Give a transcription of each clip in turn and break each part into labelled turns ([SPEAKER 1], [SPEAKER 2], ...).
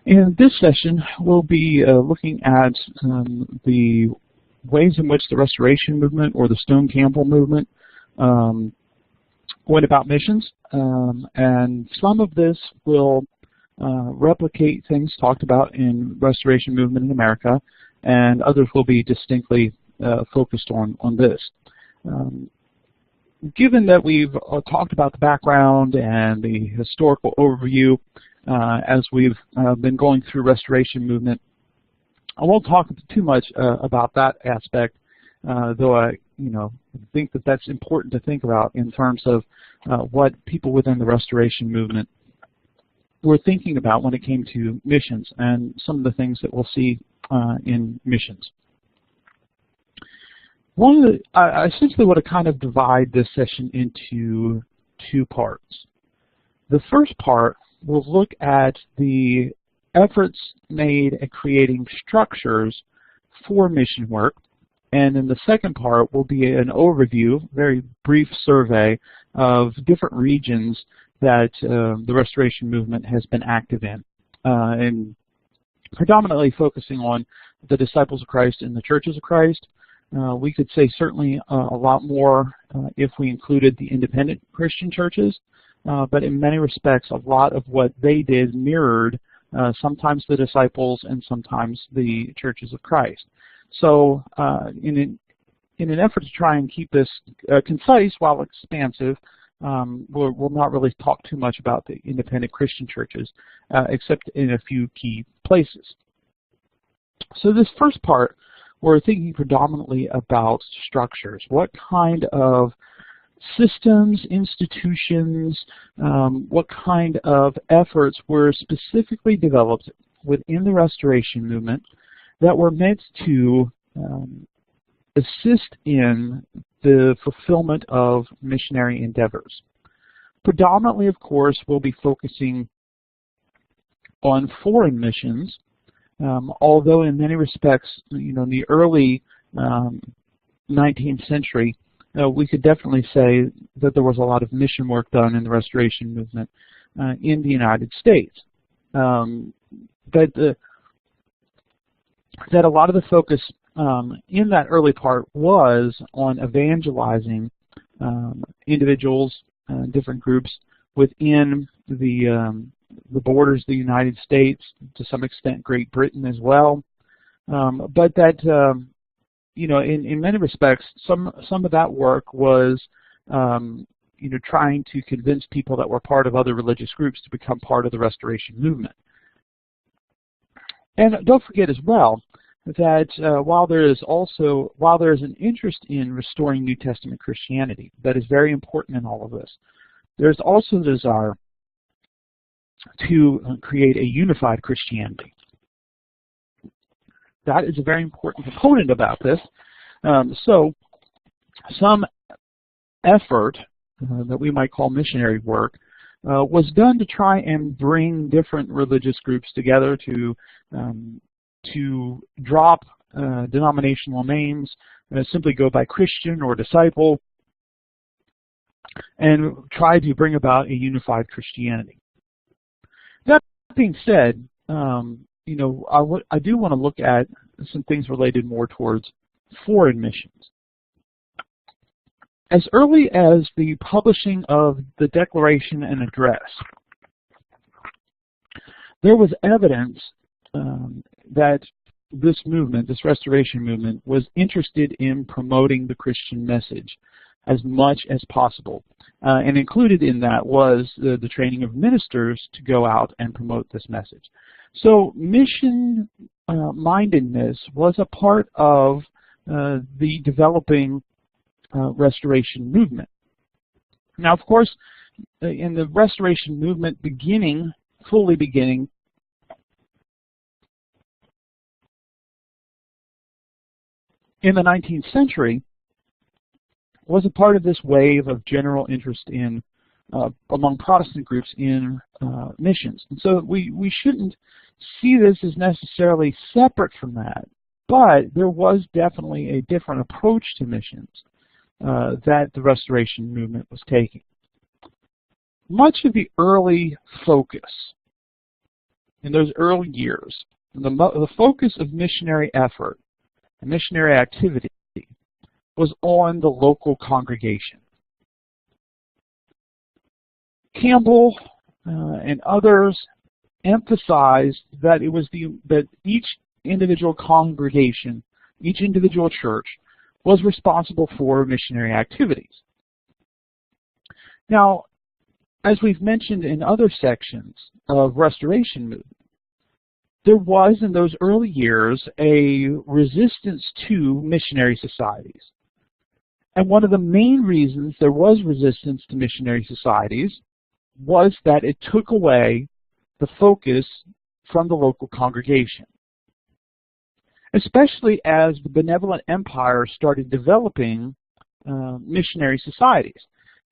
[SPEAKER 1] In this session, we'll be looking at the ways in which the Restoration Movement or the Stone Campbell movement went about missions, and some of this will replicate things talked about in Restoration Movement in America, and others will be distinctly focused on this. Given that we've talked about the background and the historical overview as we've been going through Restoration Movement, I won't talk too much about that aspect, though I think that that's important to think about in terms of what people within the Restoration Movement were thinking about when it came to missions and some of the things that we'll see in missions. I essentially want to kind of divide this session into two parts. The first part will look at the efforts made at creating structures for mission work, and then the second part will be an overview, very brief survey of different regions that the Restoration Movement has been active in, and predominantly focusing on the disciples of Christ and the churches of Christ. We could say certainly a lot more if we included the independent Christian churches, but in many respects a lot of what they did mirrored sometimes the disciples and sometimes the churches of Christ. So in an effort to try and keep this concise while expansive, we'll not really talk too much about the independent Christian churches except in a few key places. So this first part, we're thinking predominantly about structures. What kind of systems, institutions, what kind of efforts were specifically developed within the Restoration Movement that were meant to assist in the fulfillment of missionary endeavors. Predominantly, of course, we'll be focusing on foreign missions, although in many respects, in the early 19th century, we could definitely say that there was a lot of mission work done in the Restoration Movement in the United States. That a lot of the focus in that early part was on evangelizing individuals, different groups within the borders of the United States, to some extent Great Britain as well, but that in many respects some of that work was trying to convince people that were part of other religious groups to become part of the Restoration Movement. And don't forget as well that while there is an interest in restoring New Testament Christianity that is very important in all of this, there's also the desire to create a unified Christianity. That is a very important component about this. So some effort that we might call missionary work was done to try and bring different religious groups together to drop denominational names, simply go by Christian or disciple, and try to bring about a unified Christianity. That being said, I do want to look at some things related more towards foreign missions. As early as the publishing of the Declaration and Address, there was evidence that this movement, this Restoration Movement, was interested in promoting the Christian message as much as possible. And included in that was the training of ministers to go out and promote this message. So mission mindedness was a part of the developing Restoration Movement. Now, of course, in the Restoration Movement fully beginning in the 19th century, was a part of this wave of general interest in among Protestant groups in missions. And so we shouldn't see this as necessarily separate from that, but there was definitely a different approach to missions that the Restoration Movement was taking. Much of the early focus in those early years, the focus of missionary effort and missionary activity was on the local congregation. Campbell and others emphasized that it was that each individual congregation, each individual church, was responsible for missionary activities. Now, as we've mentioned in other sections of Restoration Movement, there was in those early years a resistance to missionary societies. And one of the main reasons there was resistance to missionary societies was that it took away the focus from the local congregation. Especially as the benevolent empire started developing missionary societies.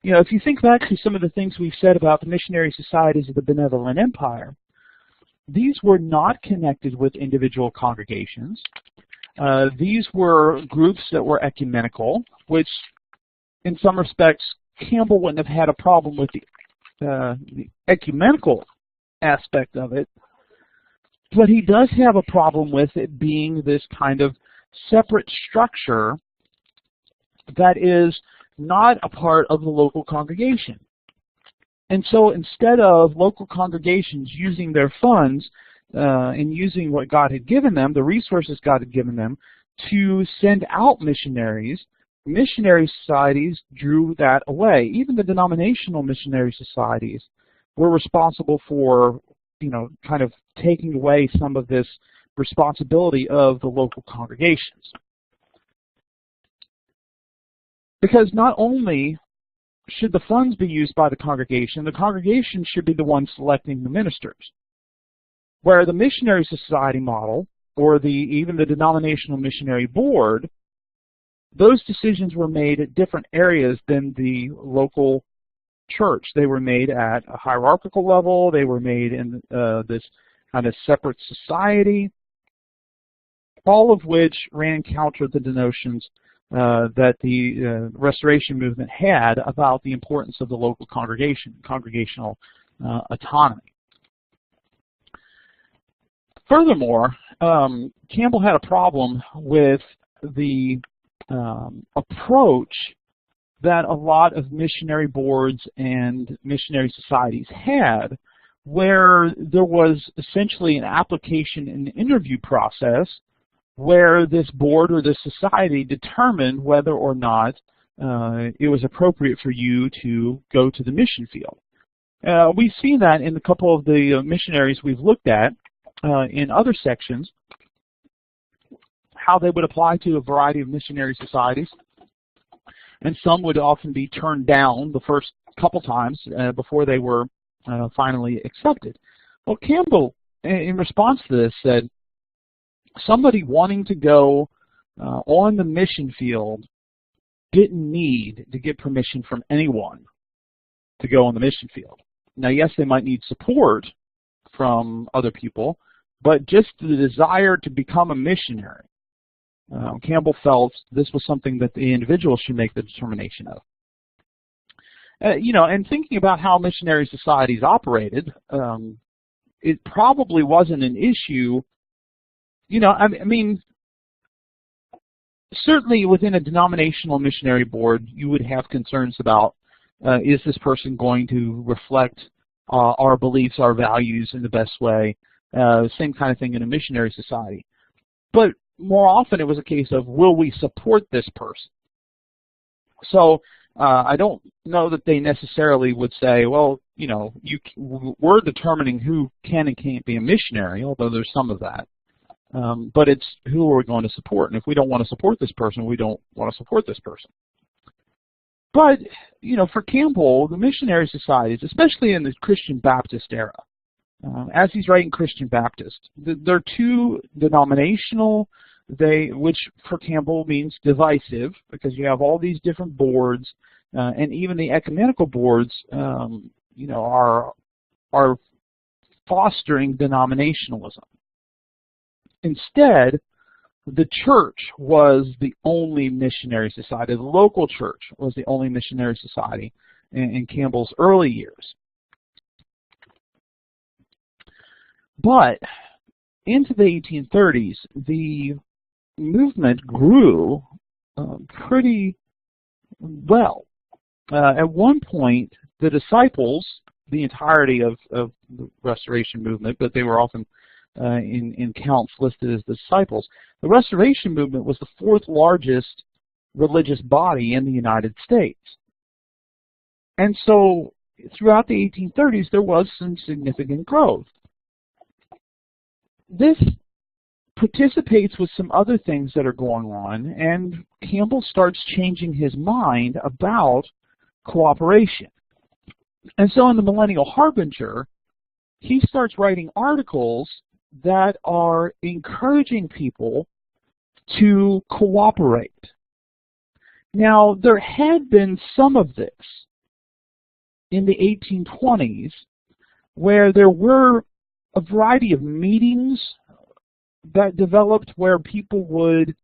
[SPEAKER 1] You know, if you think back to some of the things we've said about the missionary societies of the benevolent empire, these were not connected with individual congregations. These were groups that were ecumenical, which in some respects Campbell wouldn't have had a problem with the ecumenical aspect of it, but he does have a problem with it being this kind of separate structure that is not a part of the local congregation. And so instead of local congregations using their funds and using what God had given them, the resources God had given them, to send out missionaries, missionary societies drew that away. Even the denominational missionary societies were responsible for, you know, kind of taking away some of this responsibility of the local congregations. Because not only should the funds be used by the congregation should be the one selecting the ministers. Where the missionary society model, or even the denominational missionary board, those decisions were made at different areas than the local church. They were made at a hierarchical level, they were made in this kind of separate society, all of which ran counter to the notions that the Restoration Movement had about the importance of the local congregation, congregational autonomy. Furthermore, Campbell had a problem with the approach that a lot of missionary boards and missionary societies had, where there was essentially an application and interview process where this board or this society determined whether or not it was appropriate for you to go to the mission field. We've seen that in a couple of the missionaries we've looked at in other sections, how they would apply to a variety of missionary societies. And some would often be turned down the first couple times before they were finally accepted. Well, Campbell, in response to this, said, somebody wanting to go on the mission field didn't need to get permission from anyone to go on the mission field. Now, yes, they might need support from other people, but just the desire to become a missionary, Campbell felt this was something that the individual should make the determination of. You know, and thinking about how missionary societies operated, it probably wasn't an issue. You know, I mean, certainly within a denominational missionary board, you would have concerns about, is this person going to reflect our beliefs, our values in the best way? Same kind of thing in a missionary society. But more often it was a case of, will we support this person? So I don't know that they necessarily would say, well, you know, we're determining who can and can't be a missionary, although there's some of that. But it's who are we going to support? And if we don't want to support this person, we don't want to support this person. But, you know, for Campbell, the missionary societies, especially in the Christian Baptist era, as he's writing Christian Baptist, they're too denominational, which for Campbell means divisive, because you have all these different boards, and even the ecumenical boards, you know, are fostering denominationalism. Instead, the church was the only missionary society. The local church was the only missionary society in Campbell's early years. But into the 1830s, the movement grew pretty well. At one point, the disciples, the entirety of the Restoration movement, but they were often in counts listed as disciples, the Restoration movement was the fourth largest religious body in the United States. And so throughout the 1830s, there was some significant growth. This participates with some other things that are going on, and Campbell starts changing his mind about cooperation. And so in the Millennial Harbinger, he starts writing articles that are encouraging people to cooperate. Now, there had been some of this in the 1820s where there were a variety of meetings that developed where people would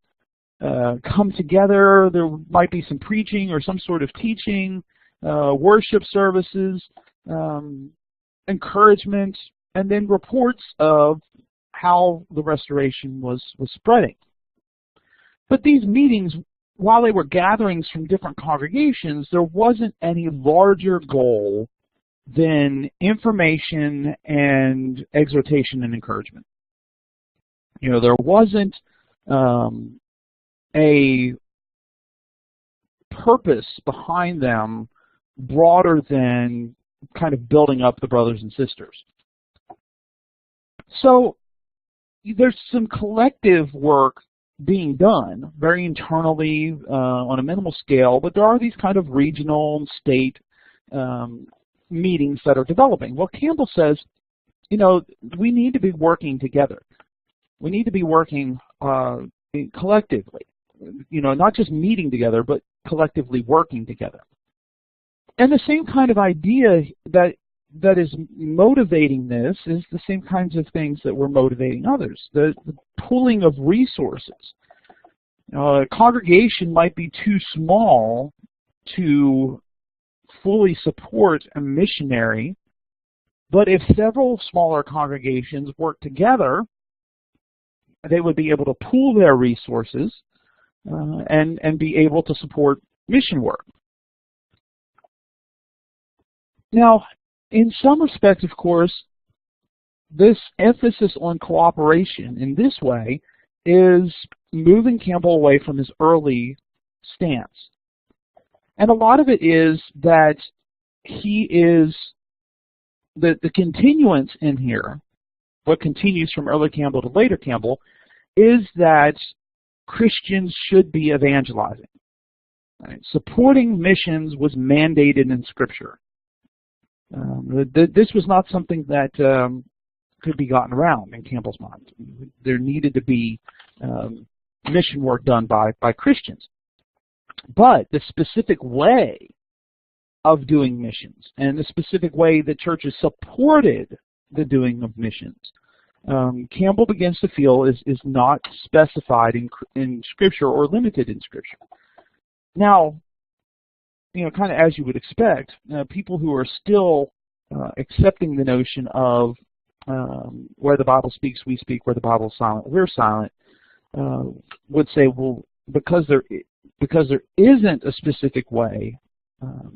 [SPEAKER 1] come together. There might be some preaching or some sort of teaching, worship services, encouragement, and then reports of how the Restoration was spreading. But these meetings, while they were gatherings from different congregations, there wasn't any larger goal than information and exhortation and encouragement. You know, there wasn't a purpose behind them broader than kind of building up the brothers and sisters. So there's some collective work being done, very internally on a minimal scale, but there are these kind of regional and state meetings that are developing. Well, Campbell says, you know, we need to be working together. We need to be working collectively, you know, not just meeting together, but collectively working together. And the same kind of idea that is motivating this is the same kinds of things that were motivating others. The pooling of resources. A congregation might be too small to fully support a missionary, but if several smaller congregations work together, they would be able to pool their resources and be able to support mission work. Now, in some respects, of course, this emphasis on cooperation in this way is moving Campbell away from his early stance. And a lot of it is that he is, the continuance in here, what continues from early Campbell to later Campbell, is that Christians should be evangelizing. Right? Supporting missions was mandated in Scripture. This was not something that could be gotten around in Campbell's mind. There needed to be mission work done by Christians. But the specific way of doing missions and the specific way that churches supported the doing of missions, Campbell begins to feel is not specified in Scripture or limited in Scripture. Now, you know, kind of as you would expect, people who are still accepting the notion of where the Bible speaks, we speak, where the Bible is silent, we're silent, would say, well, because there isn't a specific way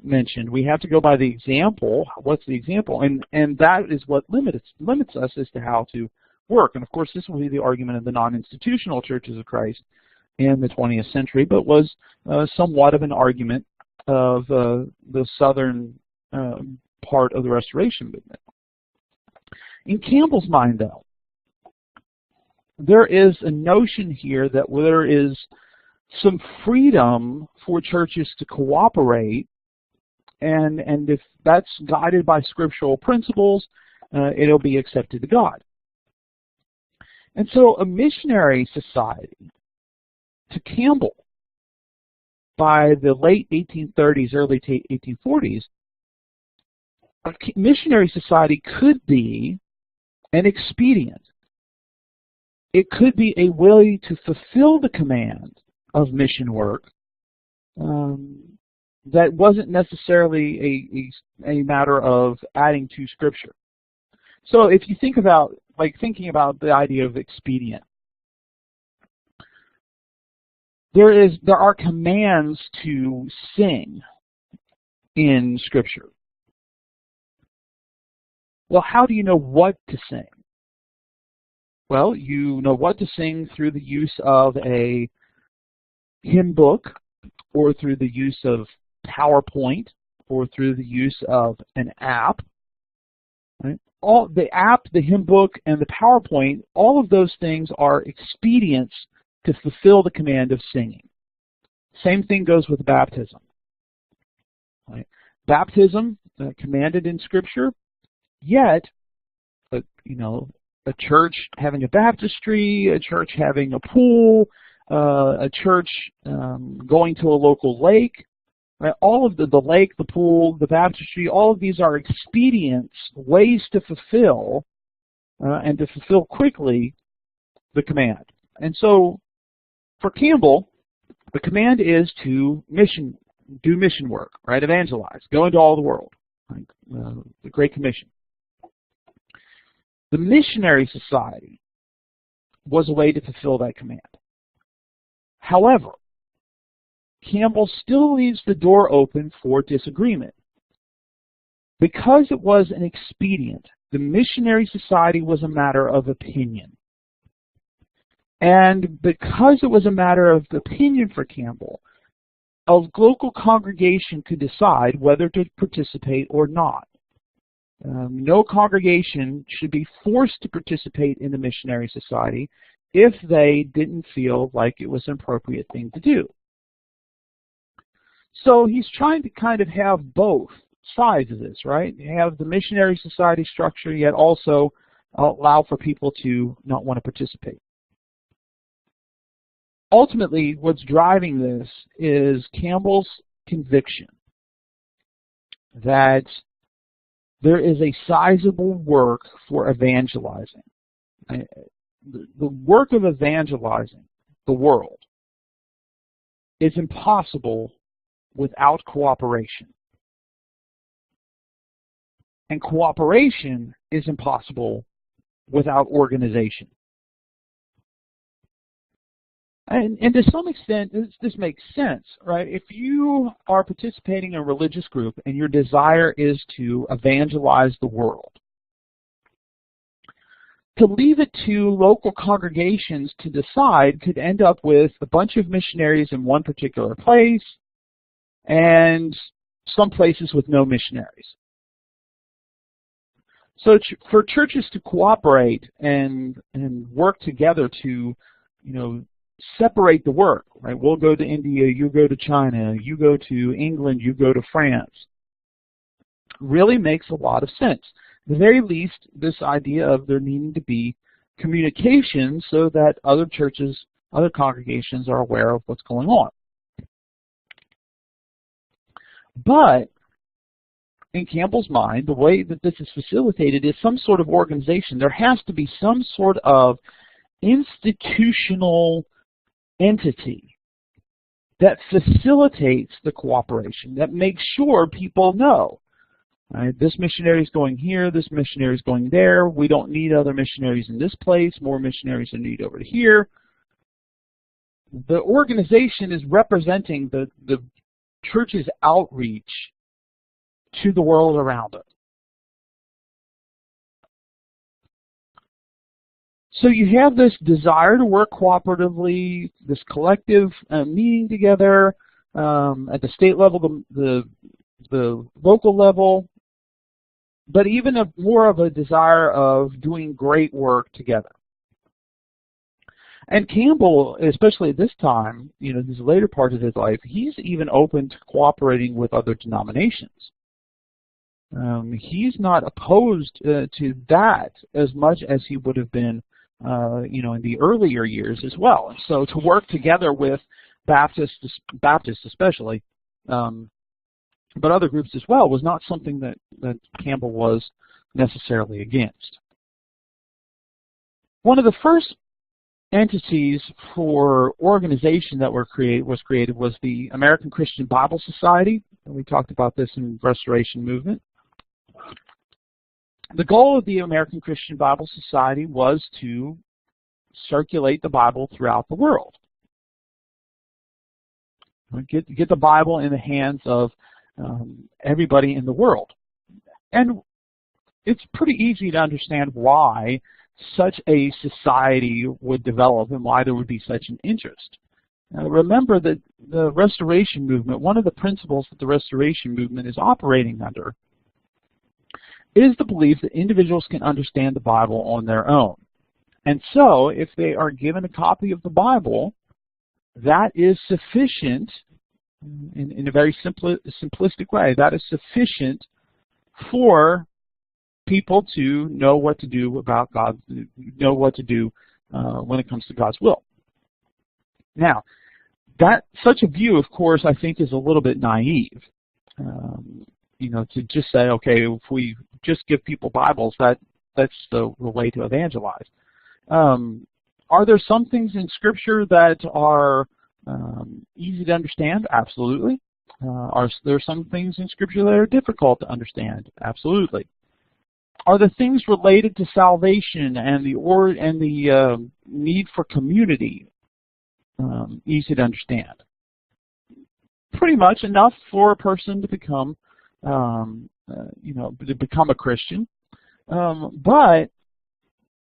[SPEAKER 1] mentioned, we have to go by the example. What's the example? And that is what limits us as to how to work. And of course, this will be the argument of the non-institutional churches of Christ in the 20th century, but was somewhat of an argument of the southern part of the Restoration movement. In Campbell's mind, though, there is a notion here that there is some freedom for churches to cooperate, and if that's guided by scriptural principles, it'll be accepted to God. And so a missionary society, to Campbell, by the late 1830s, early 1840s, a missionary society could be an expedient. It could be a way to fulfill the command of mission work that wasn't necessarily a matter of adding to Scripture. So if you think about like thinking about the idea of expedient. There are commands to sing in Scripture. Well, how do you know what to sing? Well, you know what to sing through the use of a hymn book, or through the use of PowerPoint, or through the use of an app. Right? All the app, the hymn book, and the PowerPoint, all of those things are expedients to fulfill the command of singing. Same thing goes with baptism. Right? Baptism commanded in Scripture, yet, a church having a baptistry, a church having a pool, a church going to a local lake, right? All of the lake, the pool, the baptistry, all of these are expedients, ways to fulfill and to fulfill quickly the command. And so, for Campbell, the command is to do mission work, right? Evangelize, go into all the world, right? The Great Commission. The missionary society was a way to fulfill that command. However, Campbell still leaves the door open for disagreement. Because it was an expedient, the missionary society was a matter of opinion. And because it was a matter of opinion for Campbell, a local congregation could decide whether to participate or not. No congregation should be forced to participate in the missionary society if they didn't feel like it was an appropriate thing to do. So he's trying to kind of have both sides of this, right? You have the missionary society structure, yet also allow for people to not want to participate. Ultimately, what's driving this is Campbell's conviction that there is a sizable work for evangelizing. The work of evangelizing the world is impossible without cooperation. And cooperation is impossible without organization. And to some extent, this makes sense, right? If you are participating in a religious group and your desire is to evangelize the world, to leave it to local congregations to decide could end up with a bunch of missionaries in one particular place and some places with no missionaries. So for churches to cooperate and work together to, separate the work, right? We'll go to India, you go to China, you go to England, you go to France. Really makes a lot of sense. At the very least, this idea of there needing to be communication so that other churches, other congregations are aware of what's going on. But in Campbell's mind, the way that this is facilitated is some sort of organization. There has to be some sort of institutional entity that facilitates the cooperation, that makes sure people know, right, this missionary is going here, this missionary is going there, we don't need other missionaries in this place, more missionaries are needed over here. The organization is representing the church's outreach to the world around it. So you have this desire to work cooperatively, this collective meeting together at the state level, the local level, but even more of a desire of doing great work together. And Campbell, especially at this time, this later part of his life, he's even open to cooperating with other denominations. He's not opposed to that as much as he would have been in the earlier years as well. And so to work together with Baptists especially, but other groups as well, was not something that Campbell was necessarily against. One of the first entities for organization that was created was the American Christian Bible Society. And we talked about this in the Restoration Movement. The goal of the American Christian Bible Society was to circulate the Bible throughout the world. Get the Bible in the hands of everybody in the world. And it's pretty easy to understand why such a society would develop and why there would be such an interest. Now, remember that the Restoration Movement, one of the principles that the Restoration Movement is operating under is the belief that individuals can understand the Bible on their own. And so, if they are given a copy of the Bible, that is sufficient, in a very simplistic way, that is sufficient for people to know what to do about God, know what to do when it comes to God's will. Now, such a view, of course, I think is a little bit naive. You know, to just say, okay, if we just give people Bibles, that's the way to evangelize. Are there some things in Scripture that are easy to understand? Absolutely. Are there some things in Scripture that are difficult to understand? Absolutely. Are the things related to salvation and the need for community easy to understand? Pretty much enough for a person to become, to become a Christian. But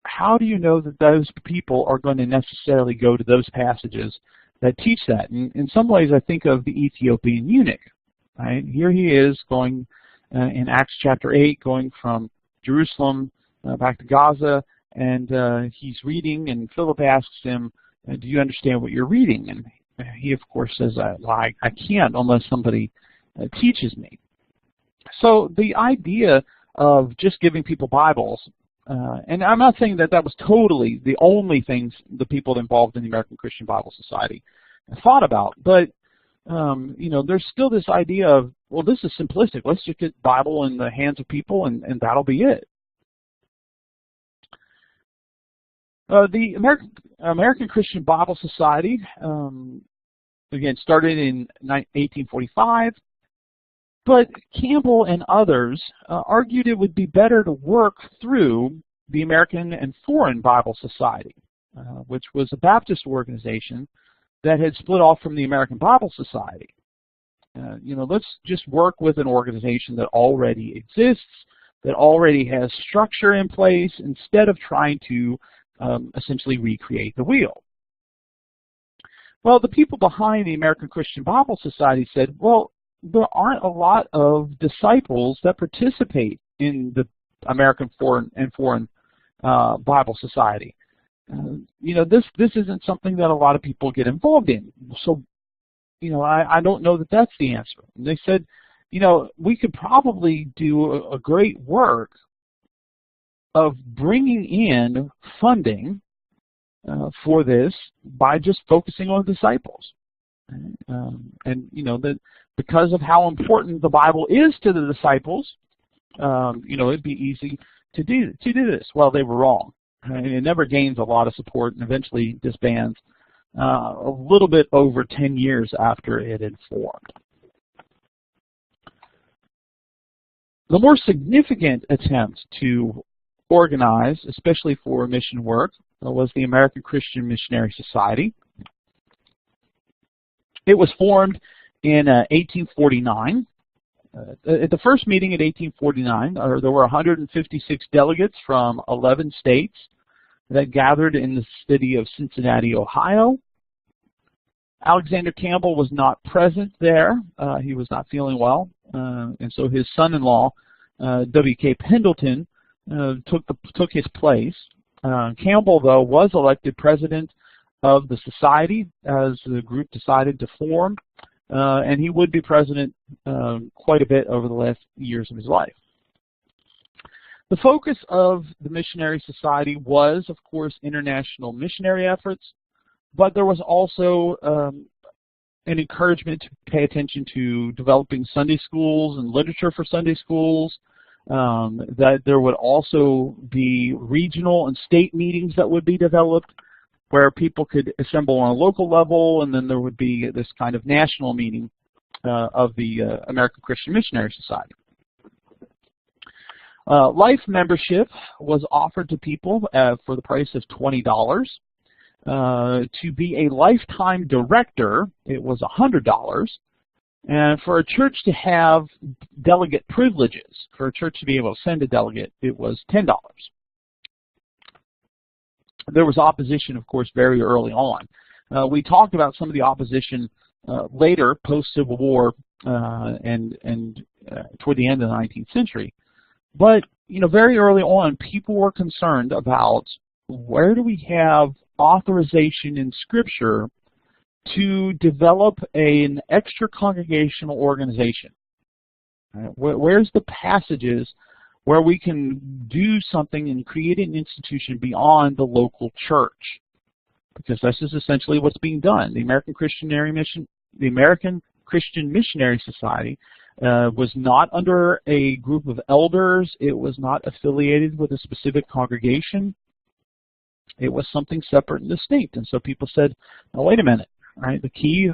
[SPEAKER 1] how do you know that those people are going to necessarily go to those passages that teach that? And in some ways, I think of the Ethiopian eunuch. Right? Here he is going in Acts chapter 8, going from Jerusalem back to Gaza, and he's reading, and Philip asks him, do you understand what you're reading? And he, of course, says, well, I can't unless somebody teaches me. So the idea of just giving people Bibles, and I'm not saying that that was totally the only things the people involved in the American Christian Bible Society thought about, but there's still this idea of, well, this is simplistic. Let's just get the Bible in the hands of people, and that'll be it. The American Christian Bible Society, again, started in 1845, but Campbell and others argued it would be better to work through the American and Foreign Bible Society, which was a Baptist organization that had split off from the American Bible Society. Let's just work with an organization that already exists, that already has structure in place, instead of trying to essentially recreate the wheel. Well, the people behind the American Christian Bible Society said, well, there aren't a lot of disciples that participate in the American and Foreign Bible Society. This isn't something that a lot of people get involved in. So, I don't know that that's the answer. And they said, we could probably do a great work of bringing in funding for this by just focusing on disciples. That because of how important the Bible is to the disciples, it'd be easy to do this. Well, they were wrong. It never gains a lot of support and eventually disbands a little bit over 10 years after it had formed. The more significant attempt to organize, especially for mission work, was the American Christian Missionary Society. It was formed in 1849. At the first meeting in 1849, there were 156 delegates from 11 states that gathered in the city of Cincinnati, Ohio. Alexander Campbell was not present there. He was not feeling well, and so his son-in-law, W.K. Pendleton, took his place. Campbell, though, was elected president of the society as the group decided to form, and he would be president quite a bit over the last years of his life. The focus of the Missionary Society was, of course, international missionary efforts, but there was also an encouragement to pay attention to developing Sunday schools and literature for Sunday schools, that there would also be regional and state meetings that would be developed where people could assemble on a local level, and then there would be this kind of national meeting of the American Christian Missionary Society. Life membership was offered to people for the price of $20. To be a lifetime director, it was $100. And for a church to have delegate privileges, for a church to be able to send a delegate, it was $10. There was opposition, of course, very early on. We talked about some of the opposition later, post-Civil War and toward the end of the 19th century. But, very early on, people were concerned about where do we have authorization in Scripture to develop an extra-congregational organization. Where's the passages where we can do something and create an institution beyond the local church? Because this is essentially what's being done. The American Christian Missionary Society was not under a group of elders. It was not affiliated with a specific congregation. It was something separate and distinct. And so people said, "Now wait a minute, right? The key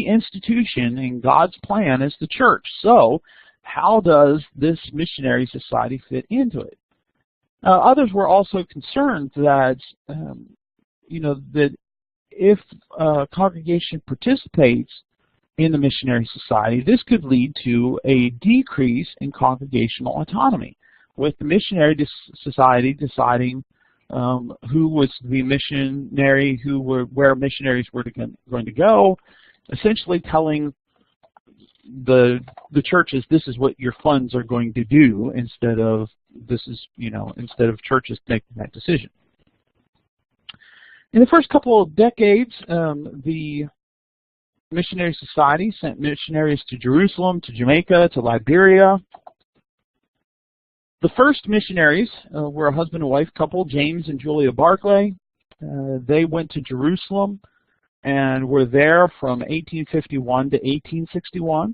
[SPEAKER 1] institution in God's plan is the church. So how does this missionary society fit into it?" Others were also concerned that that if a congregation participates in the missionary society, this could lead to a decrease in congregational autonomy, with the missionary society deciding who was the missionary, where missionaries were going to go, essentially telling the churches this is what your funds are going to do instead of churches making that decision. In the first couple of decades, the Missionary Society sent missionaries to Jerusalem, to Jamaica, to Liberia. The first missionaries were a husband and wife couple, James and Julia Barclay. They went to Jerusalem and were there from 1851 to 1861.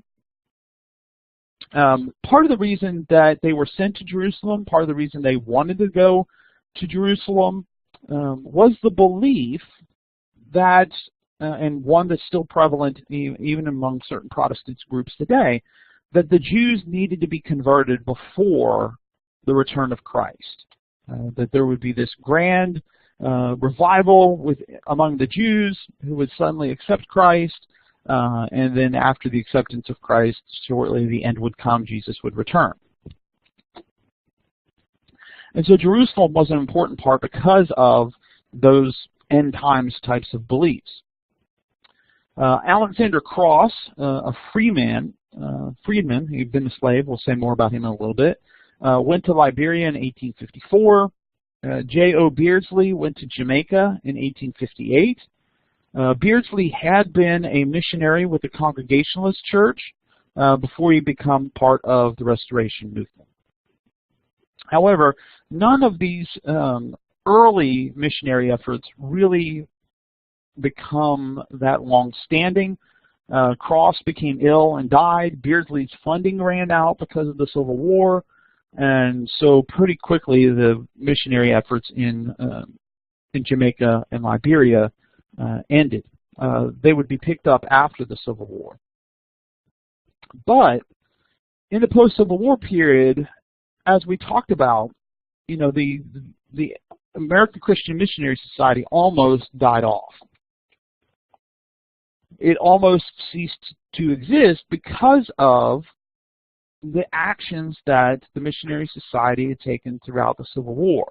[SPEAKER 1] Part of the reason that they were sent to Jerusalem, part of the reason they wanted to go to Jerusalem, was the belief that, and one that's still prevalent even among certain Protestant groups today, that the Jews needed to be converted before the return of Christ. That there would be this grand revival among the Jews who would suddenly accept Christ, and then after the acceptance of Christ, shortly the end would come, Jesus would return. And so Jerusalem was an important part because of those end times types of beliefs. Alexander Cross, a freedman, he'd been a slave, we'll say more about him in a little bit, went to Liberia in 1854. J.O. Beardsley went to Jamaica in 1858. Beardsley had been a missionary with the Congregationalist Church before he became part of the Restoration movement. However, none of these early missionary efforts really become that long-standing. Cross became ill and died. Beardsley's funding ran out because of the Civil War, and so pretty quickly the missionary efforts in Jamaica and Liberia ended. They would be picked up after the Civil War. But in the post-Civil War period, as we talked about, the American Christian Missionary Society almost died off. It almost ceased to exist because of the actions that the Missionary Society had taken throughout the Civil War.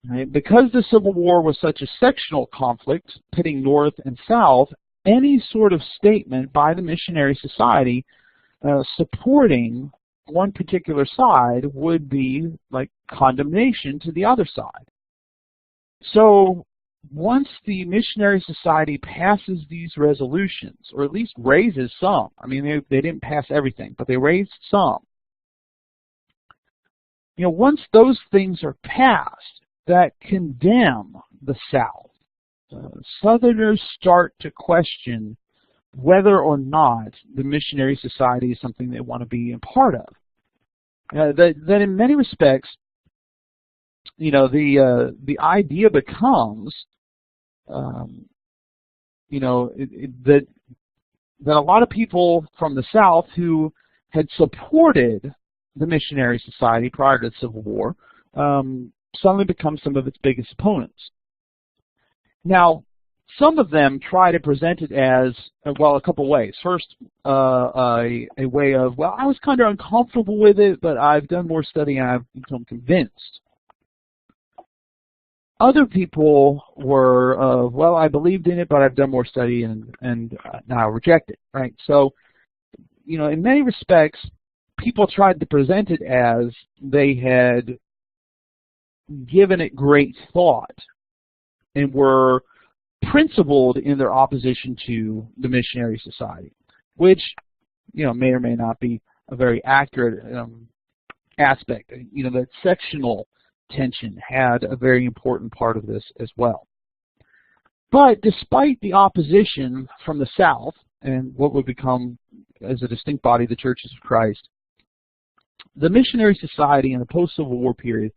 [SPEAKER 1] Right? Because the Civil War was such a sectional conflict, pitting North and South, any sort of statement by the Missionary Society supporting one particular side would be like condemnation to the other side. So once the Missionary Society passes these resolutions, or at least raises some, I mean they didn't pass everything, but they raised some. Once those things are passed that condemn the South, Southerners start to question whether or not the Missionary Society is something they want to be a part of. That in many respects, the idea becomes, that a lot of people from the South who had supported the Missionary Society prior to the Civil War suddenly become some of its biggest opponents. Now, some of them try to present it as, well, a couple ways. First, a way of, well, I was kind of uncomfortable with it, but I've done more study and I've become convinced. Other people were, well, I believed in it, but I've done more study and now I reject it, right? So, you know, in many respects, people tried to present it as they had given it great thought and were principled in their opposition to the Missionary Society, which, you know, may or may not be a very accurate aspect. You know, that sectional tension had a very important part of this as well. But despite the opposition from the South and what would become, as a distinct body, the Churches of Christ, the Missionary Society in the post-Civil War period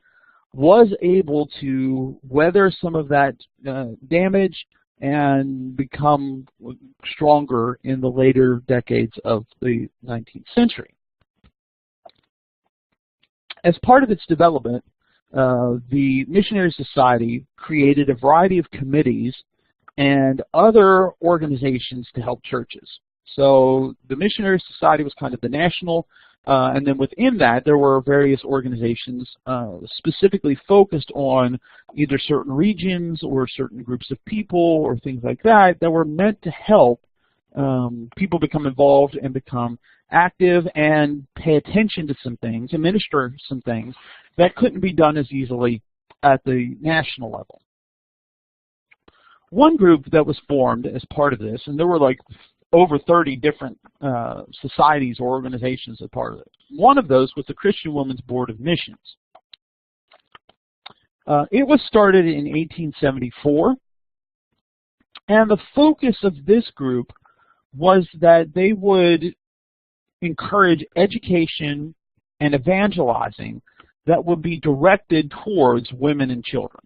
[SPEAKER 1] was able to weather some of that damage and become stronger in the later decades of the 19th century. As part of its development, the Missionary Society created a variety of committees and other organizations to help churches. So the Missionary Society was kind of the national, and then within that there were various organizations specifically focused on either certain regions or certain groups of people or things like that that were meant to help people become involved and become active and pay attention to some things and minister some things that couldn't be done as easily at the national level. One group that was formed as part of this, and there were like over 30 different societies or organizations as part of it. One of those was the Christian Women's Board of Missions. It was started in 1874, and the focus of this group was that they would encourage education and evangelizing that would be directed towards women and children.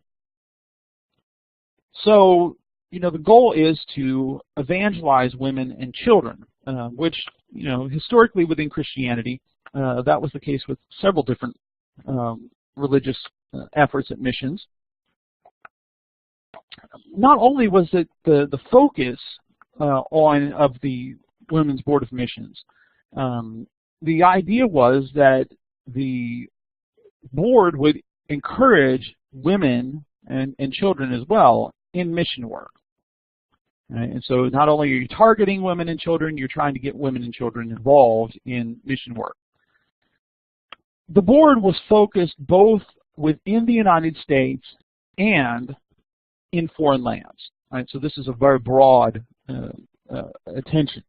[SPEAKER 1] So, you know, the goal is to evangelize women and children, which, you know, historically within Christianity, that was the case with several different religious efforts at missions. Not only was it the focus of the Women's Board of Missions, the idea was that the board would encourage women and children as well in mission work. Right? And so not only are you targeting women and children, you're trying to get women and children involved in mission work. The board was focused both within the United States and in foreign lands. Right? So this is a very broad attention.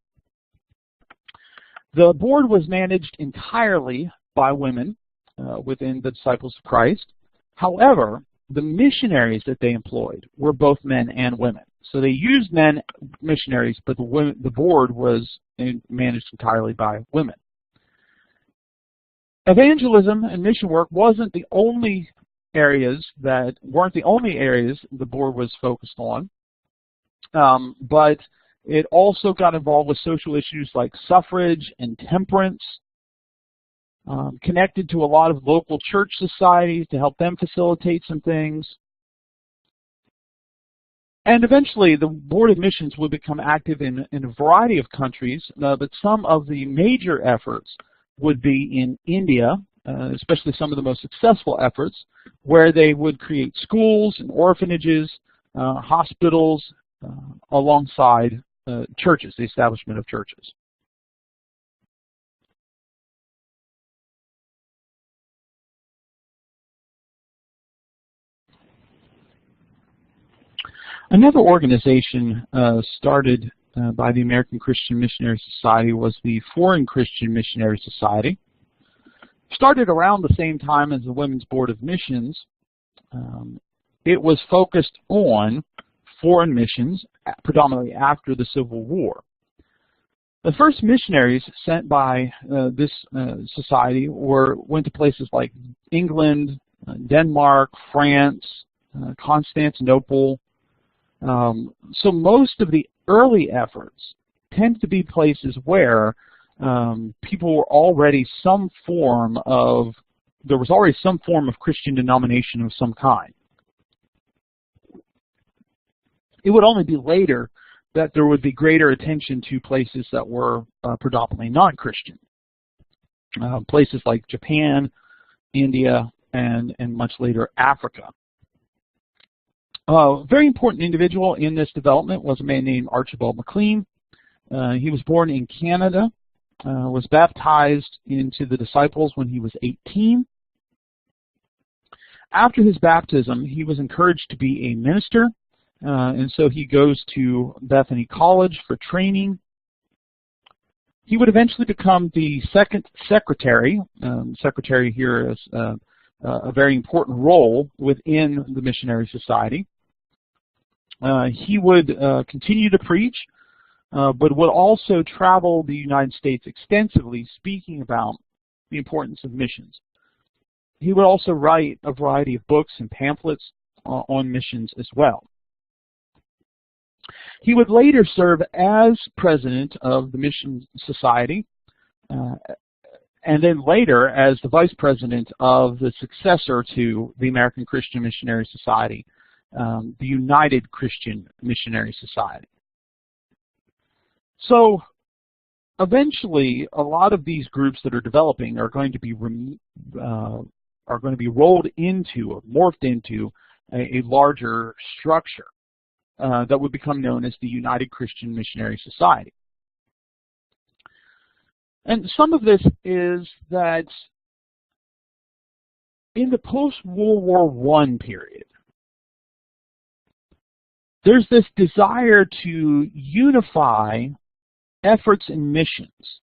[SPEAKER 1] The board was managed entirely by women within the Disciples of Christ. However, the missionaries that they employed were both men and women. So they used men missionaries, but the board was managed entirely by women. Evangelism and mission work weren't the only areas the board was focused on, but it also got involved with social issues like suffrage and temperance, connected to a lot of local church societies to help them facilitate some things. And eventually the Board of Missions would become active in a variety of countries, but some of the major efforts would be in India, especially some of the most successful efforts, where they would create schools and orphanages, hospitals, alongside churches, the establishment of churches. Another organization started by the American Christian Missionary Society was the Foreign Christian Missionary Society. Started around the same time as the Women's Board of Missions. It was focused on foreign missions, predominantly after the Civil War. The first missionaries sent by this society went to places like England, Denmark, France, Constantinople. So most of the early efforts tend to be places where people were already there was already some form of Christian denomination of some kind. It would only be later that there would be greater attention to places that were predominantly non-Christian. Places like Japan, India, and much later Africa. A very important individual in this development was a man named Archibald MacLean. He was born in Canada, was baptized into the disciples when he was 18. After his baptism, he was encouraged to be a minister, and so he goes to Bethany College for training. He would eventually become the second secretary. Secretary here is a very important role within the Missionary Society. He would continue to preach, but would also travel the United States extensively, speaking about the importance of missions. He would also write a variety of books and pamphlets on missions as well. He would later serve as president of the Mission Society, and then later as the vice president of the successor to the American Christian Missionary Society, the United Christian Missionary Society. So eventually, a lot of these groups that are developing are going to be rolled into or morphed into a larger structure that would become known as the United Christian Missionary Society. And some of this is that in the post-World War I period, there's this desire to unify efforts in missions.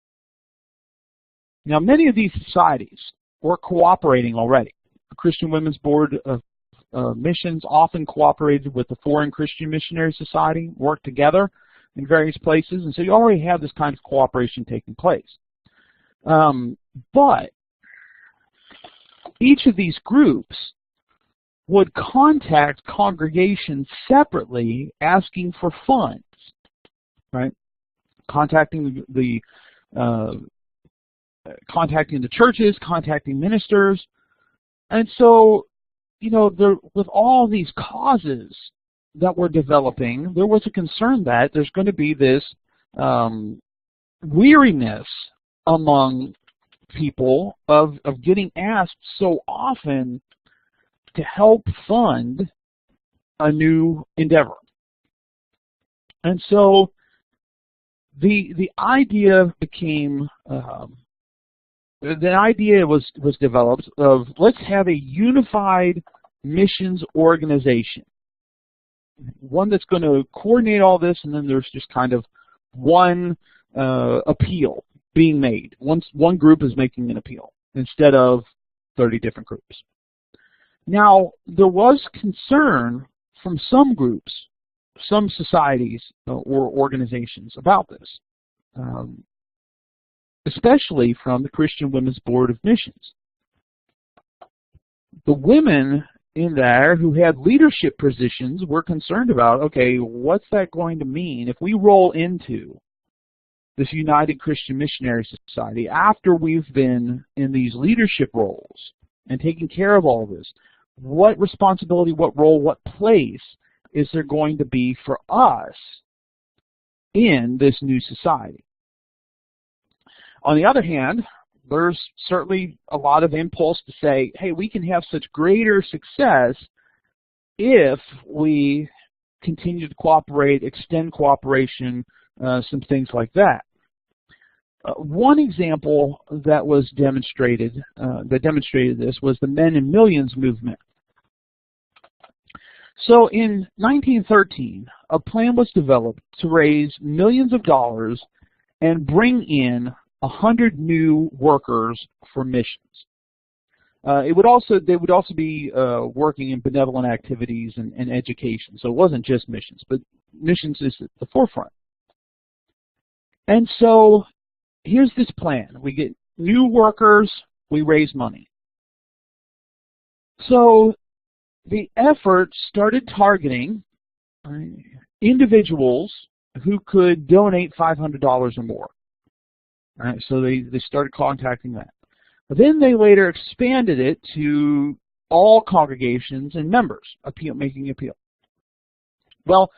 [SPEAKER 1] Now, many of these societies were cooperating already. The Christian Women's Board of Missions often cooperated with the Foreign Christian Missionary Society, worked together in various places, and so you already have this kind of cooperation taking place. But each of these groups would contact congregations separately asking for funds, right? Contacting the churches, contacting ministers. And so, you know, with all these causes that were developing, there was a concern that there's going to be this weariness among people of getting asked so often to help fund a new endeavor. And so the idea became the idea was developed of, let's have a unified missions organization, one that's going to coordinate all this, and then there's just kind of one appeal being made. One group is making an appeal instead of 30 different groups. Now, there was concern from some groups, some societies or organizations about this, especially from the Christian Women's Board of Missions. The women in there who had leadership positions were concerned about, okay, what's that going to mean if we roll into this United Christian Missionary Society after we've been in these leadership roles and taking care of all this? What responsibility, what role, what place is there going to be for us in this new society? On the other hand, there's certainly a lot of impulse to say, hey, we can have such greater success if we continue to cooperate, extend cooperation, some things like that. One example that was demonstrated, that demonstrated this, was the Men in Millions movement. So in 1913, a plan was developed to raise millions of dollars and bring in 100 new workers for missions. They would also be working in benevolent activities and education. So it wasn't just missions, but missions is at the forefront. And so here's this plan. We get new workers, we raise money. So the effort started targeting individuals who could donate $500 or more. All right, so they started contacting that. But then they later expanded it to all congregations and members making appeal. Well,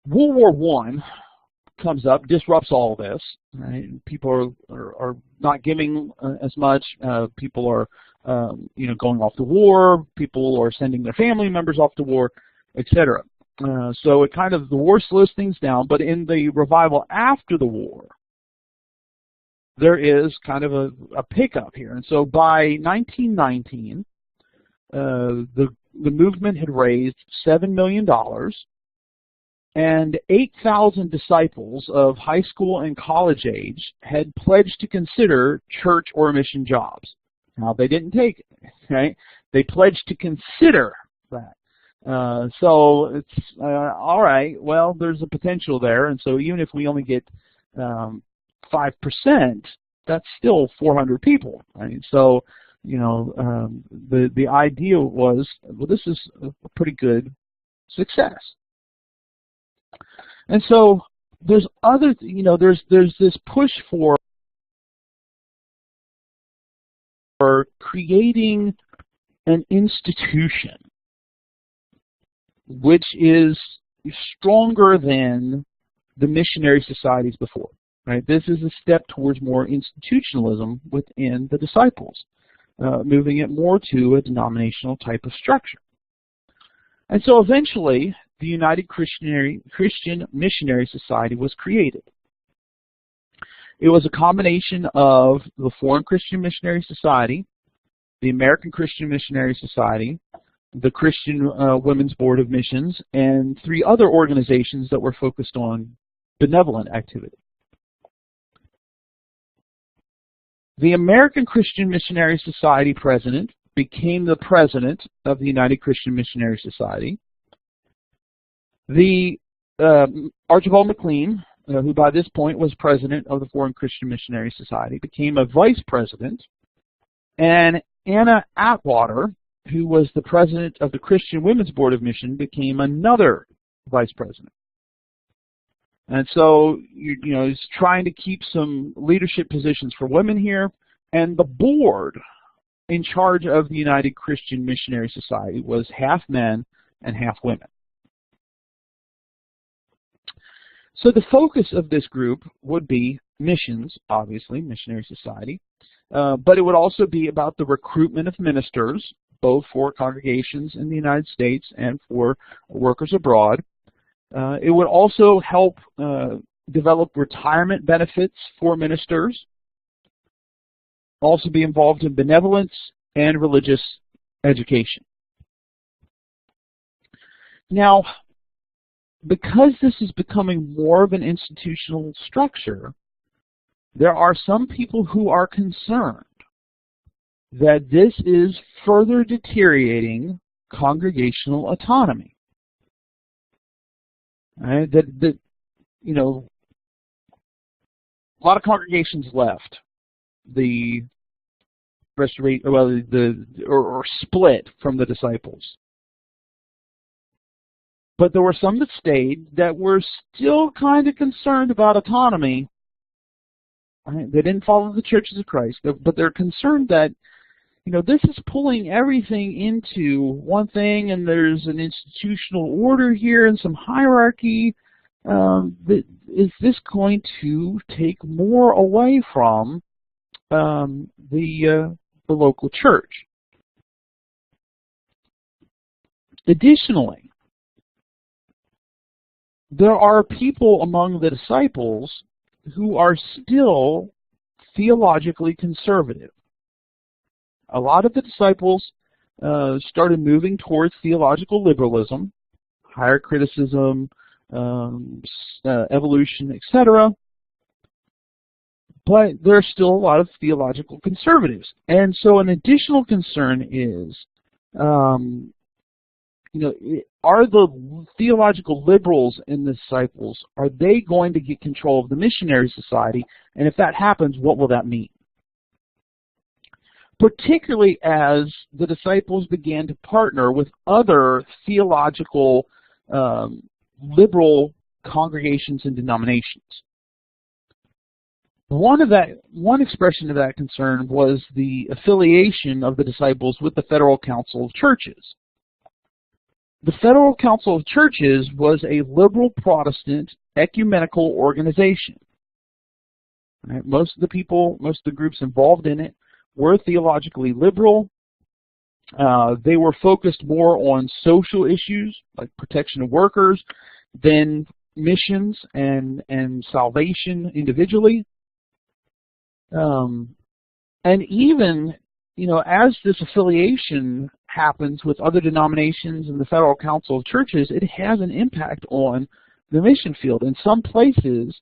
[SPEAKER 1] World War I comes up, disrupts all this. Right? People are not giving as much. People are going off to war. People are sending their family members off to war, etc. So the war slows things down. But in the revival after the war, there is kind of a pickup here. And so by 1919, the movement had raised $7 million, and 8,000 disciples of high school and college age had pledged to consider church or mission jobs. Now, they didn't take it, right? They pledged to consider that. So it's, all right, well, there's a potential there, and so even if we only get 5%, that's still 400 people, right? So, the idea was, well, this is a pretty good success. And so there's there's this push for creating an institution which is stronger than the missionary societies before. Right? This is a step towards more institutionalism within the disciples, moving it more to a denominational type of structure. And so eventually, the United Christian Missionary Society was created. It was a combination of the Foreign Christian Missionary Society, the American Christian Missionary Society, the Christian Women's Board of Missions, and 3 other organizations that were focused on benevolent activity. The American Christian Missionary Society president became the president of the United Christian Missionary Society. The Archibald McLean, who by this point was president of the Foreign Christian Missionary Society, became a vice president, and Anna Atwater, who was the president of the Christian Women's Board of Mission, became another vice president. And so, he's trying to keep some leadership positions for women here, and the board in charge of the United Christian Missionary Society was half men and half women. So the focus of this group would be missions, obviously, missionary society, but it would also be about the recruitment of ministers, both for congregations in the United States and for workers abroad. It would also help develop retirement benefits for ministers, also be involved in benevolence and religious education. Now, because this is becoming more of an institutional structure, there are some people who are concerned that this is further deteriorating congregational autonomy. Right? A lot of congregations left the restoration, or split from the disciples. But there were some that stayed that were still kind of concerned about autonomy. Right? They didn't follow the churches of Christ, but they're concerned that, this is pulling everything into one thing, and there's an institutional order here and some hierarchy. Is this going to take more away from the local church? Additionally, there are people among the disciples who are still theologically conservative. A lot of the disciples started moving towards theological liberalism, higher criticism, evolution, etc. But there are still a lot of theological conservatives. And so an additional concern is, are the theological liberals in the disciples, are they going to get control of the missionary society? And if that happens, what will that mean? Particularly as the disciples began to partner with other theological liberal congregations and denominations. One expression of that concern was the affiliation of the disciples with the Federal Council of Churches. The Federal Council of Churches was a liberal Protestant ecumenical organization. Right? Most of the groups involved in it were theologically liberal. They were focused more on social issues like protection of workers than missions and salvation individually. And even, as this affiliation happens with other denominations and the Federal Council of Churches, it has an impact on the mission field. In some places,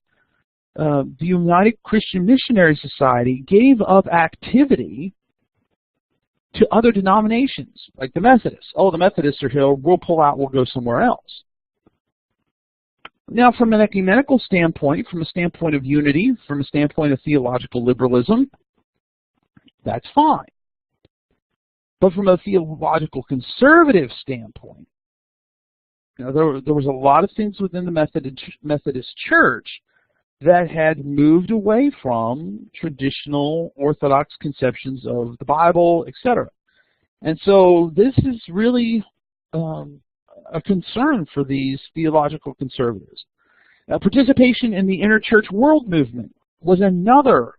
[SPEAKER 1] the United Christian Missionary Society gave up activity to other denominations, like the Methodists. Oh, the Methodists are here, we'll pull out, we'll go somewhere else. Now, from an ecumenical standpoint, from a standpoint of unity, from a standpoint of theological liberalism, that's fine. But from a theological conservative standpoint, there was a lot of things within the Methodist Church that had moved away from traditional Orthodox conceptions of the Bible, etc. And so this is really a concern for these theological conservatives. Participation in the interchurch world movement was another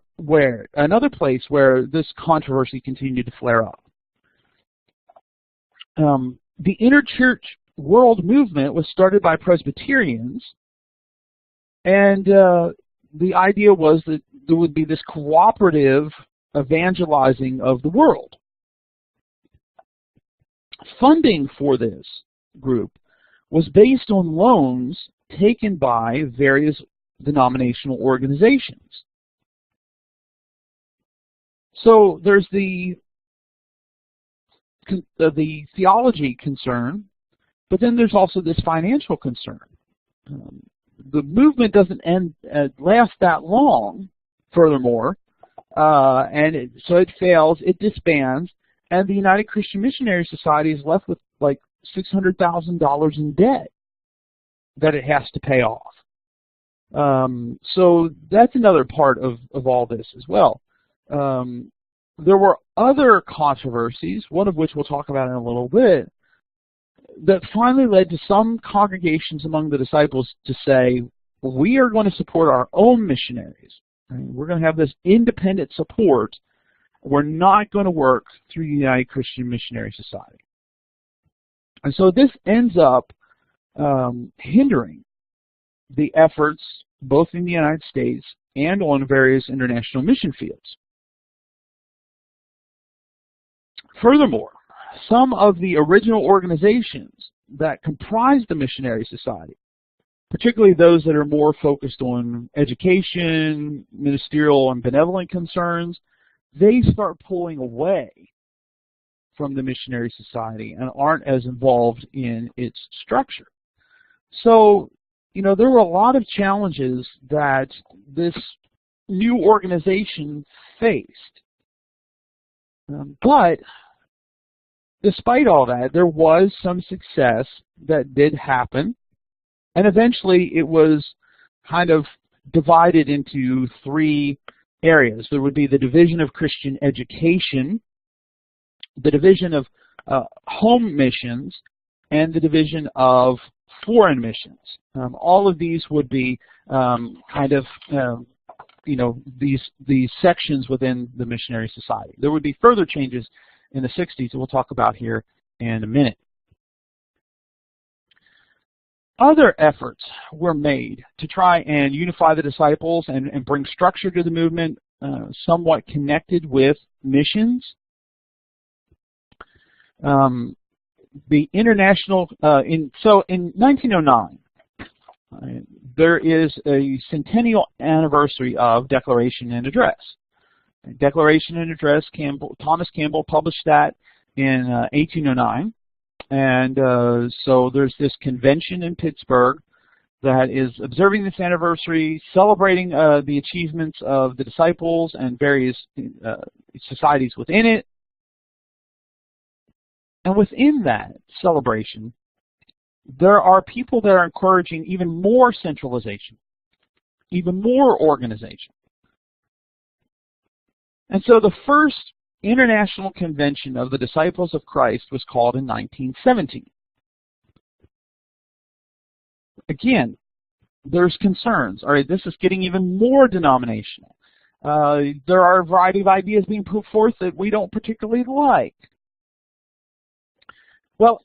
[SPEAKER 1] place where this controversy continued to flare up. The interchurch world movement was started by Presbyterians, and the idea was that there would be this cooperative evangelizing of the world. Funding for this group was based on loans taken by various denominational organizations. So there's the theology concern, but then there's also this financial concern. The movement doesn't last that long, furthermore, so it fails, it disbands, and the United Christian Missionary Society is left with like $600,000 in debt that it has to pay off. So that's another part of all this as well. There were other controversies, one of which we'll talk about in a little bit, that finally led to some congregations among the disciples to say, we are going to support our own missionaries. Right? We're going to have this independent support. We're not going to work through the United Christian Missionary Society. And so this ends up hindering the efforts both in the United States and on various international mission fields. Furthermore, some of the original organizations that comprise the Missionary Society, particularly those that are more focused on education, ministerial, and benevolent concerns, they start pulling away from the Missionary Society and aren't as involved in its structure. So, there were a lot of challenges that this new organization faced. But despite all that, there was some success that did happen, and eventually it was kind of divided into three areas. There would be the division of Christian education, the division of home missions, and the division of foreign missions. All of these would be these sections within the Missionary Society. There would be further changes in the 60s that we'll talk about here in a minute. Other efforts were made to try and unify the disciples and bring structure to the movement, somewhat connected with missions. The international, in 1909, there is a centennial anniversary of Declaration and Address. Declaration and Address, Thomas Campbell published that in 1809, and so there's this convention in Pittsburgh that is observing this anniversary, celebrating the achievements of the disciples and various societies within it. And within that celebration, there are people that are encouraging even more centralization, even more organization. And so the first International Convention of the Disciples of Christ was called in 1917. Again, there's concerns. All right, this is getting even more denominational. There are a variety of ideas being put forth that we don't particularly like. Well,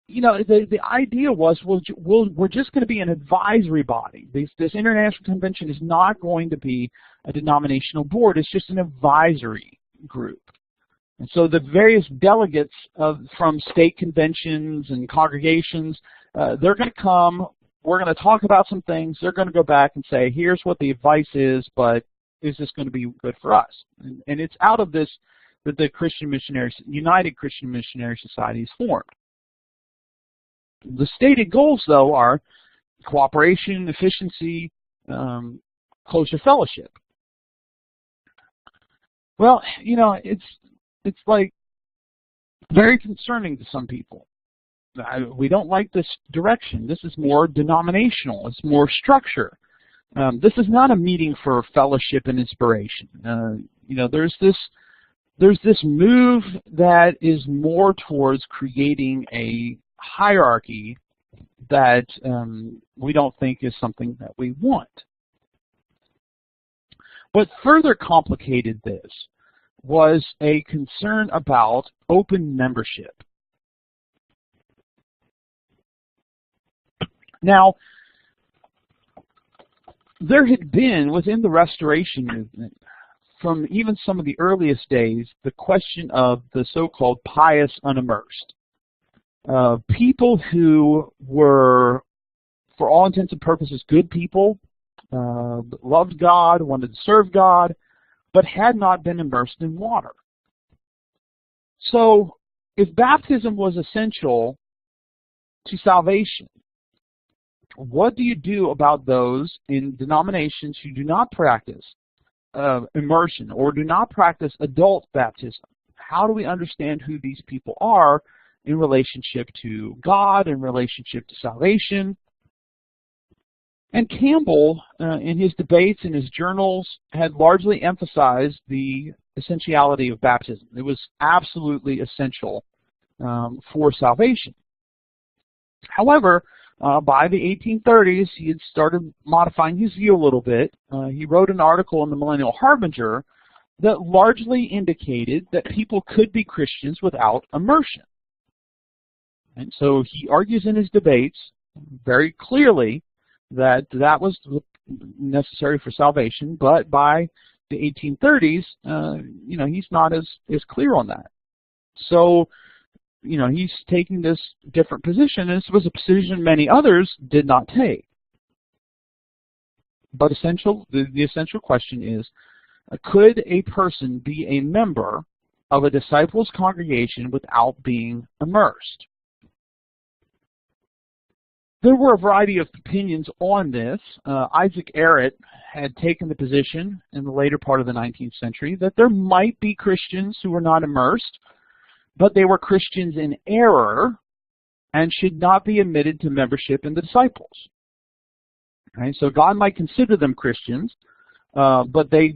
[SPEAKER 1] you know, the idea was we're just going to be an advisory body. This International Convention is not going to be a denominational board. It's just an advisory group. And so the various delegates from state conventions and congregations, they're going to come. We're going to talk about some things. They're going to go back and say, here's what the advice is, but is this going to be good for us? And it's out of this that the United Christian Missionary Society is formed. The stated goals, though, are cooperation, efficiency, closer fellowship. Well, you know, it's like very concerning to some people. We don't like this direction. This is more denominational. It's more structure. This is not a meeting for fellowship and inspiration. You know, there's this move that is more towards creating a hierarchy that we don't think is something that we want. What further complicated this was a concern about open membership. Now, there had been, within the Restoration movement, from even some of the earliest days, the question of the so-called pious unimmersed. People who were, for all intents and purposes, good people, loved God, wanted to serve God, but had not been immersed in water. So, if baptism was essential to salvation, what do you do about those in denominations who do not practice immersion or do not practice adult baptism? How do we understand who these people are in relationship to God, in relationship to salvation? And Campbell, in his debates and his journals, had largely emphasized the essentiality of baptism. It was absolutely essential for salvation. However, by the 1830s, he had started modifying his view a little bit. He wrote an article in the Millennial Harbinger that largely indicated that people could be Christians without immersion. And so he argues in his debates very clearly that that was necessary for salvation, but by the 1830s, you know, he's not as clear on that. So, you know, he's taking this different position, and this was a position many others did not take. But the essential question is, could a person be a member of a disciples' congregation without being immersed? There were a variety of opinions on this. Isaac Arrett had taken the position in the later part of the 19th century that there might be Christians who were not immersed, but they were Christians in error and should not be admitted to membership in the disciples. Right? So God might consider them Christians, but they're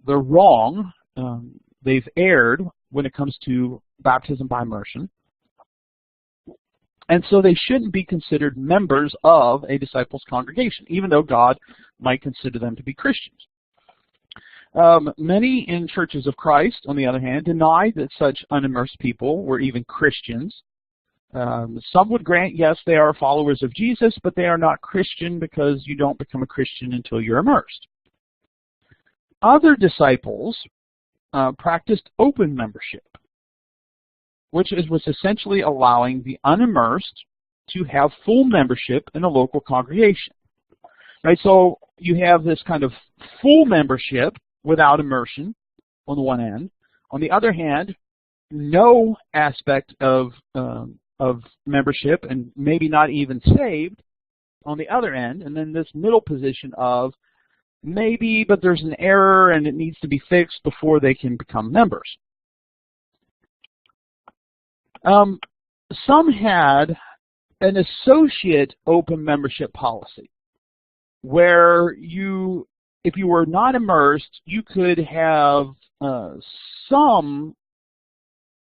[SPEAKER 1] wrong. They've erred when it comes to baptism by immersion. And so they shouldn't be considered members of a disciples' congregation, even though God might consider them to be Christians. Many in churches of Christ, on the other hand, denied that such unimmersed people were even Christians. Some would grant, yes, they are followers of Jesus, but they are not Christian because you don't become a Christian until you're immersed. Other disciples practiced open membership, which was essentially allowing the unimmersed to have full membership in a local congregation. Right, so you have this kind of full membership without immersion on the one end. On the other hand, no aspect of membership, and maybe not even saved on the other end, and then this middle position of maybe, but there's an error and it needs to be fixed before they can become members. Some had an associate open membership policy where you if you were not immersed, you could have some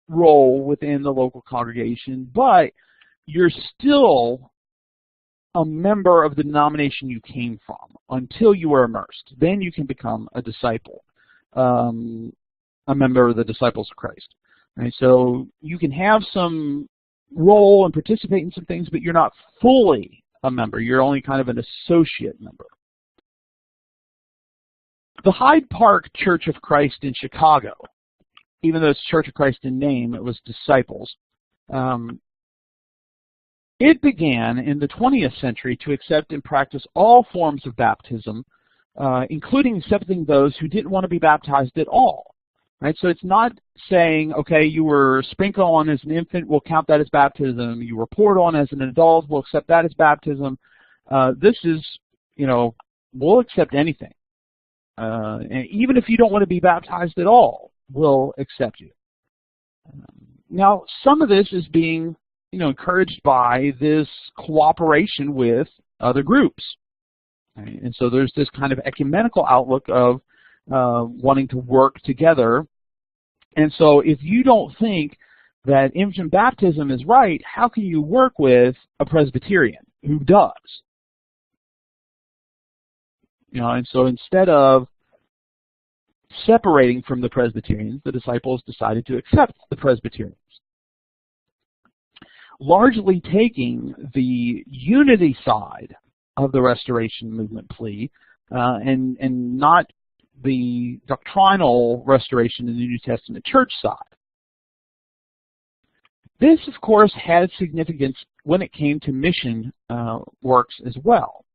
[SPEAKER 1] role within the local congregation, but you're still a member of the denomination you came from until you were immersed. Then you can become a disciple, a member of the Disciples of Christ. Right? So you can have some role and participate in some things, but you're not fully a member. You're only kind of an associate member. The Hyde Park Church of Christ in Chicago, even though it's Church of Christ in name, it was disciples. It began in the 20th century to accept and practice all forms of baptism, including accepting those who didn't want to be baptized at all. Right? So it's not saying, okay, you were sprinkled on as an infant, we'll count that as baptism. You were poured on as an adult, we'll accept that as baptism. This is, we'll accept anything. And even if you don't want to be baptized at all, we'll accept you. Now, some of this is being, encouraged by this cooperation with other groups. Right? And so there's this kind of ecumenical outlook of wanting to work together. And so if you don't think that infant baptism is right, how can you work with a Presbyterian who does? And so instead of separating from the Presbyterians, the disciples decided to accept the Presbyterians, largely taking the unity side of the Restoration Movement plea and not the doctrinal restoration in the New Testament church side. This, of course, had significance when it came to mission works as well.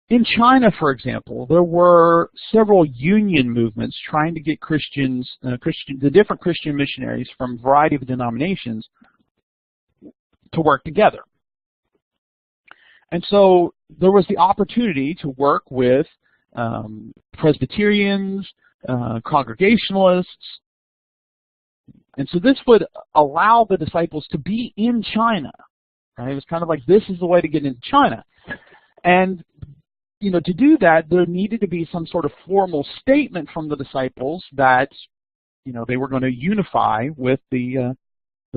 [SPEAKER 1] In China, for example, there were several union movements trying to get the different Christian missionaries from a variety of denominations to work together. And so there was the opportunity to work with Presbyterians, Congregationalists, and so this would allow the disciples to be in China. Right? It was kind of like, this is the way to get into China. And to do that, there needed to be some sort of formal statement from the disciples that, they were going to unify with the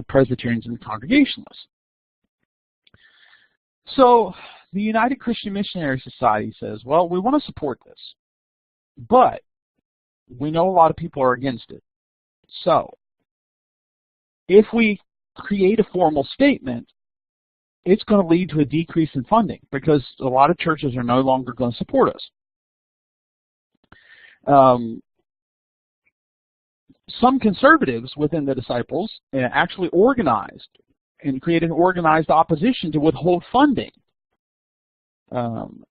[SPEAKER 1] Presbyterians and the Congregationalists. So the United Christian Missionary Society says, well, we want to support this, but we know a lot of people are against it. So if we create a formal statement, it's going to lead to a decrease in funding because a lot of churches are no longer going to support us. Some conservatives within the disciples actually organized and created an organized opposition to withhold funding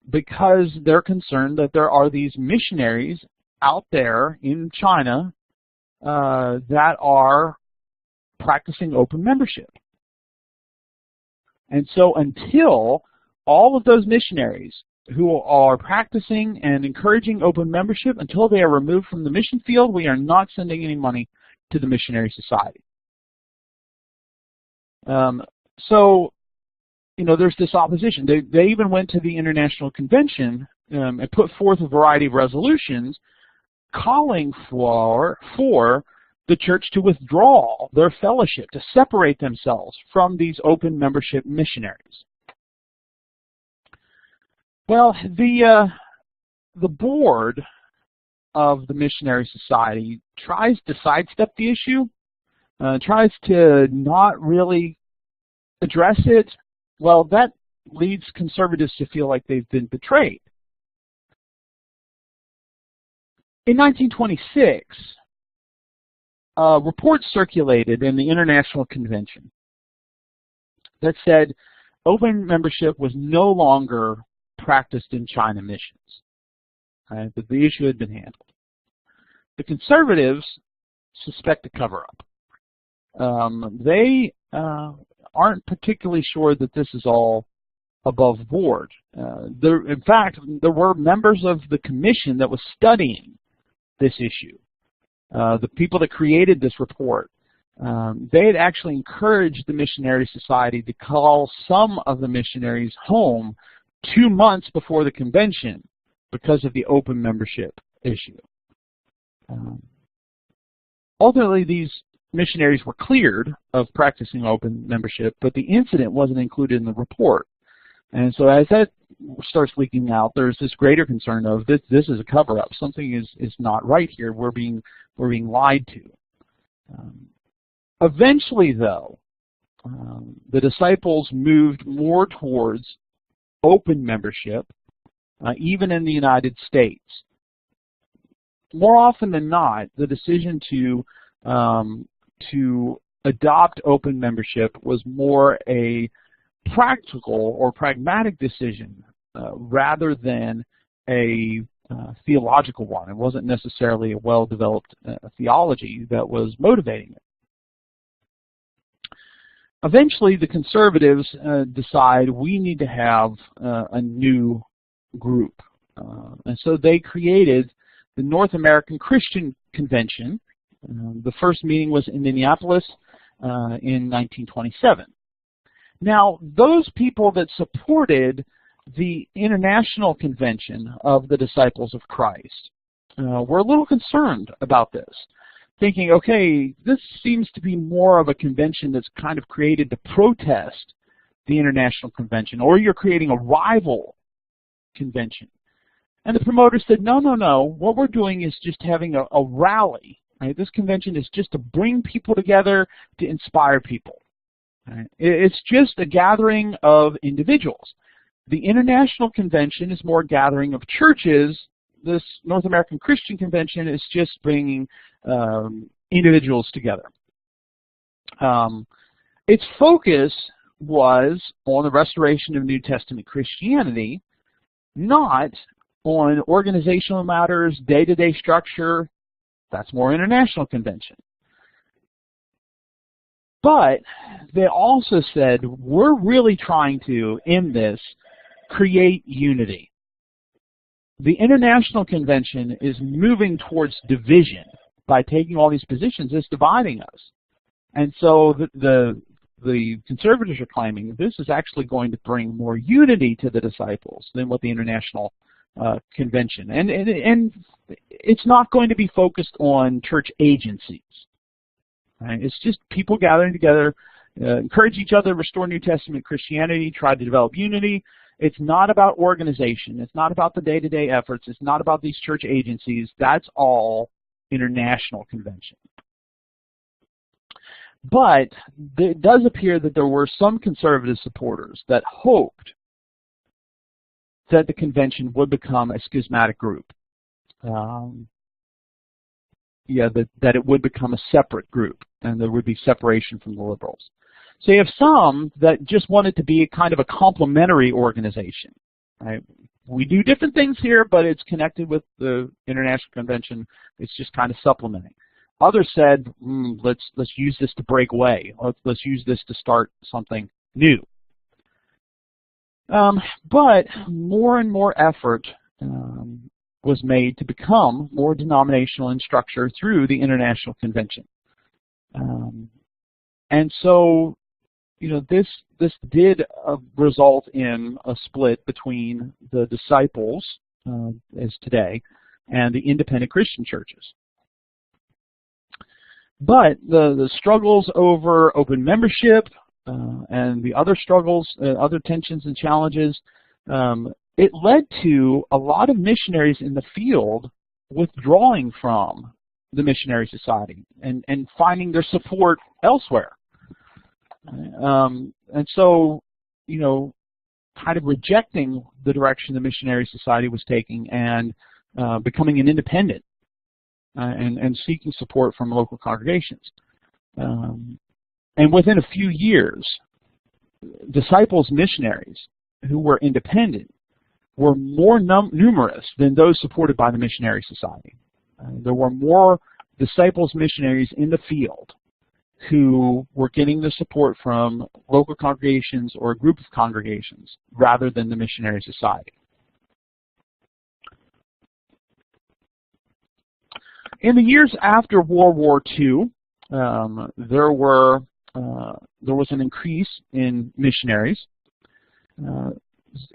[SPEAKER 1] because they're concerned that there are these missionaries out there in China that are practicing open membership. And so until all of those missionaries who are practicing and encouraging open membership, until they are removed from the mission field, we are not sending any money to the Missionary Society. So, there's this opposition. They even went to the International Convention and put forth a variety of resolutions calling for the church to withdraw their fellowship, to separate themselves from these open membership missionaries. Well, the board of the Missionary Society tries to sidestep the issue, tries to not really address it. Well, that leads conservatives to feel like they've been betrayed. In 1926, reports circulated in the International Convention that said open membership was no longer practiced in China missions. Right? But the issue had been handled. The conservatives suspect a cover-up. They aren't particularly sure that this is all above board. In fact, there were members of the commission that was studying this issue. The people that created this report, they had actually encouraged the Missionary Society to call some of the missionaries home 2 months before the convention because of the open membership issue. Ultimately, these missionaries were cleared of practicing open membership, but the incident wasn't included in the report. And so as that starts leaking out, there's this greater concern of this is a cover-up. Something is not right here. We're being lied to. Eventually, though, the disciples moved more towards open membership, even in the United States. More often than not, the decision to adopt open membership was more a practical or pragmatic decision rather than a theological one. It wasn't necessarily a well-developed theology that was motivating it. Eventually, the conservatives decide we need to have a new group. And so they created the North American Christian Convention. The first meeting was in Minneapolis in 1927. Now, those people that supported the International Convention of the Disciples of Christ were a little concerned about this, thinking, okay, this seems to be more of a convention that's kind of created to protest the International Convention, or you're creating a rival convention. And the promoter said, no, no, no, what we're doing is just having a rally. Right? This convention is just to bring people together, to inspire people. Right? It's just a gathering of individuals. The International Convention is more a gathering of churches. This North American Christian Convention is just bringing individuals together. Its focus was on the restoration of New Testament Christianity, not on organizational matters, day-to-day structure. That's more International Convention. But they also said, we're really trying to, in this, create unity. The International Convention is moving towards division by taking all these positions. It's dividing us. And so the conservatives are claiming this is actually going to bring more unity to the disciples than what the International Convention. And it's not going to be focused on church agencies. Right? It's just people gathering together, encourage each other, restore New Testament Christianity, try to develop unity. It's not about organization. It's not about the day-to-day efforts. It's not about these church agencies. That's all International Convention. But it does appear that there were some conservative supporters that hoped that the convention would become a schismatic group. That it would become a separate group, and there would be separation from the liberals. So you have some that just wanted to be a kind of a complementary organization. Right? We do different things here, but it's connected with the International Convention. It's just kind of supplementing. Others said, let's use this to break away. Let's use this to start something new. But more and more effort was made to become more denominational in structure through the International Convention. And so, this did result in a split between the disciples, as today, and the independent Christian churches. But the struggles over open membership and the other struggles, other tensions and challenges, it led to a lot of missionaries in the field withdrawing from the missionary society and finding their support elsewhere. And so, kind of rejecting the direction the missionary society was taking and becoming an independent and seeking support from local congregations. And within a few years, disciples missionaries who were independent were more numerous than those supported by the missionary society. There were more disciples missionaries in the field who were getting the support from local congregations or a group of congregations rather than the missionary society. In the years after World War II, there was an increase in missionaries.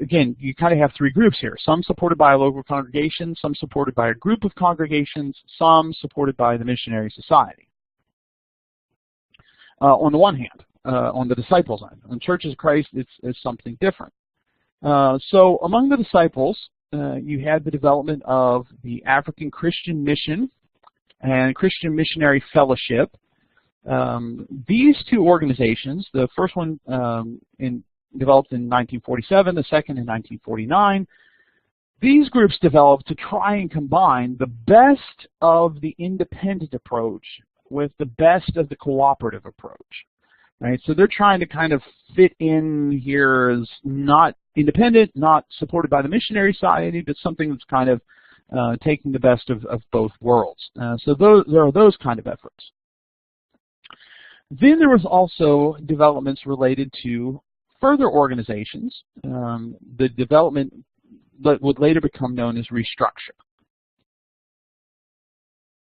[SPEAKER 1] again, you kind of have three groups here. Some supported by a local congregation, some supported by a group of congregations, some supported by the missionary society. On the one hand, on the disciples' end. On Churches of Christ, it's something different. So among the disciples, you had the development of the African Christian Mission and Christian Missionary Fellowship. These two organizations, the first one developed in 1947, the second in 1949, these groups developed to try and combine the best of the independent approach with the best of the cooperative approach. Right? So they're trying to kind of fit in here as not independent, not supported by the missionary society, but something that's kind of taking the best of both worlds. So there are those kind of efforts. Then there was also developments related to further organizations, the development that would later become known as restructure.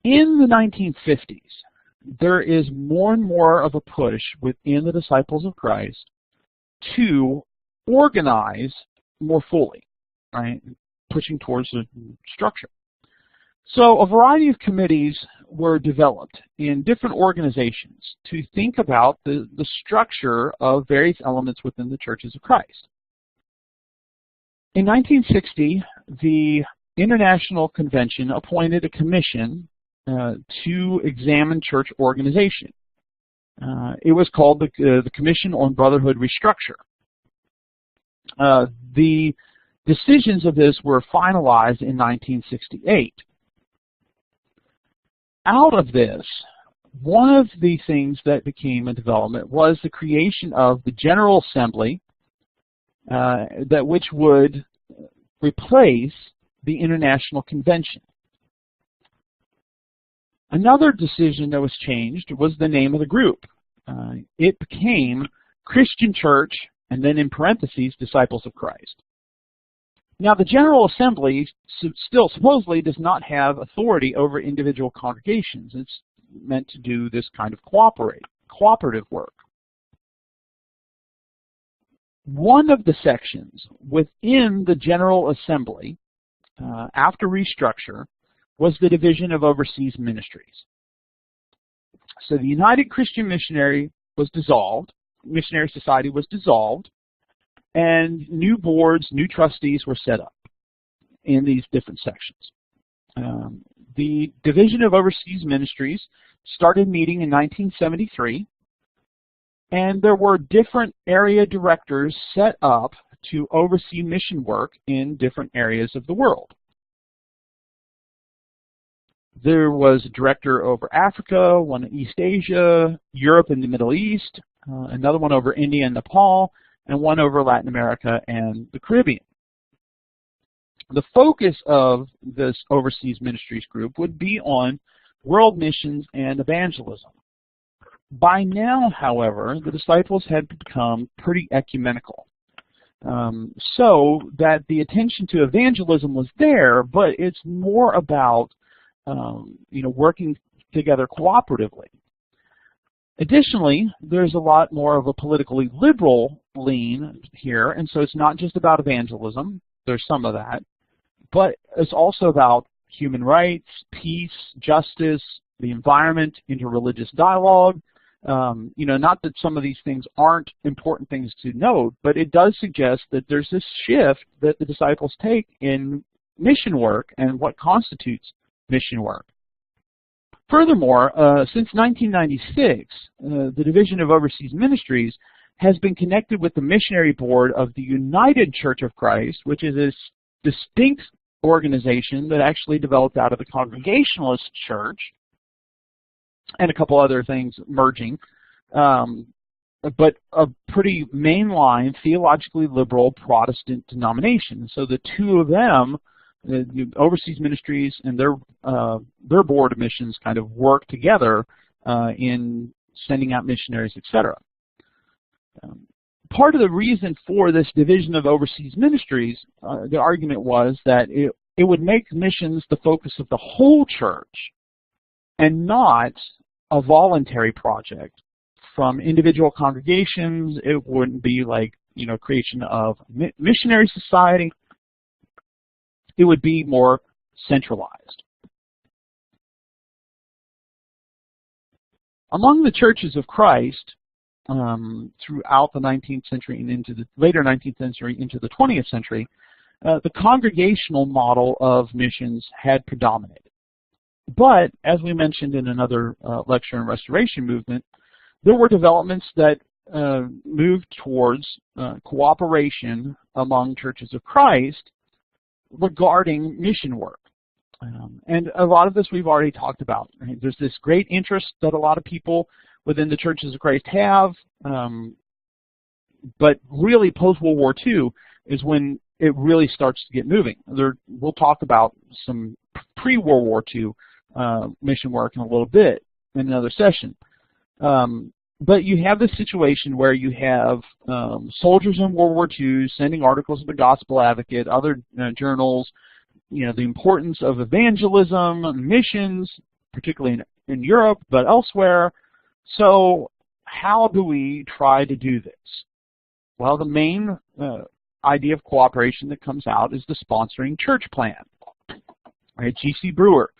[SPEAKER 1] In the 1950s, there is more and more of a push within the Disciples of Christ to organize more fully, right? Pushing towards the structure. So a variety of committees were developed in different organizations to think about the structure of various elements within the Churches of Christ. In 1960, the International Convention appointed a commission to examine church organization. It was called the Commission on Brotherhood Restructure. The decisions of this were finalized in 1968. Out of this, one of the things that became a development was the creation of the General Assembly, which would replace the International Convention. Another decision that was changed was the name of the group. It became Christian Church, and then in parentheses, Disciples of Christ. Now, the General Assembly still supposedly does not have authority over individual congregations. It's meant to do this kind of cooperative work. One of the sections within the General Assembly, after restructure, was the Division of Overseas Ministries. So the United Christian Missionary was dissolved, Missionary Society was dissolved, and new boards, new trustees were set up in these different sections. The Division of Overseas Ministries started meeting in 1973, and there were different area directors set up to oversee mission work in different areas of the world. There was a director over Africa, one in East Asia, Europe and the Middle East, another one over India and Nepal, and one over Latin America and the Caribbean. The focus of this Overseas Ministries group would be on world missions and evangelism. By now, however, the disciples had become pretty ecumenical. So that the attention to evangelism was there, but it's more about working together cooperatively. Additionally, there's a lot more of a politically liberal lean here, and so it's not just about evangelism. There's some of that, but it's also about human rights, peace, justice, the environment, interreligious dialogue. Not that some of these things aren't important things to note, but it does suggest that there's this shift that the disciples take in mission work and what constitutes mission work. Furthermore, since 1996, the Division of Overseas Ministries has been connected with the Missionary Board of the United Church of Christ, which is a distinct organization that actually developed out of the Congregationalist Church and a couple other things merging, but a pretty mainline, theologically liberal Protestant denomination. So the two of them, the Overseas Ministries and their board of missions, kind of work together in sending out missionaries, etc. Part of the reason for this Division of Overseas Ministries, the argument was that it would make missions the focus of the whole church and not a voluntary project from individual congregations. It wouldn't be like creation of missionary society, it would be more centralized. Among the churches of Christ, throughout the 19th century and into the later 19th century into the 20th century, the congregational model of missions had predominated. But, as we mentioned in another lecture in Restoration Movement, there were developments that moved towards cooperation among churches of Christ regarding mission work. And a lot of this we've already talked about. Right? There's this great interest that a lot of people within the churches of Christ have, but really post-World War II is when it really starts to get moving. We'll talk about some pre-World War II mission work in a little bit in another session. But you have this situation where you have soldiers in World War II sending articles of the Gospel Advocate, other journals, the importance of evangelism, missions, particularly in Europe, but elsewhere. So how do we try to do this? Well, the main idea of cooperation that comes out is the sponsoring church plan. Right? G.C. Brewer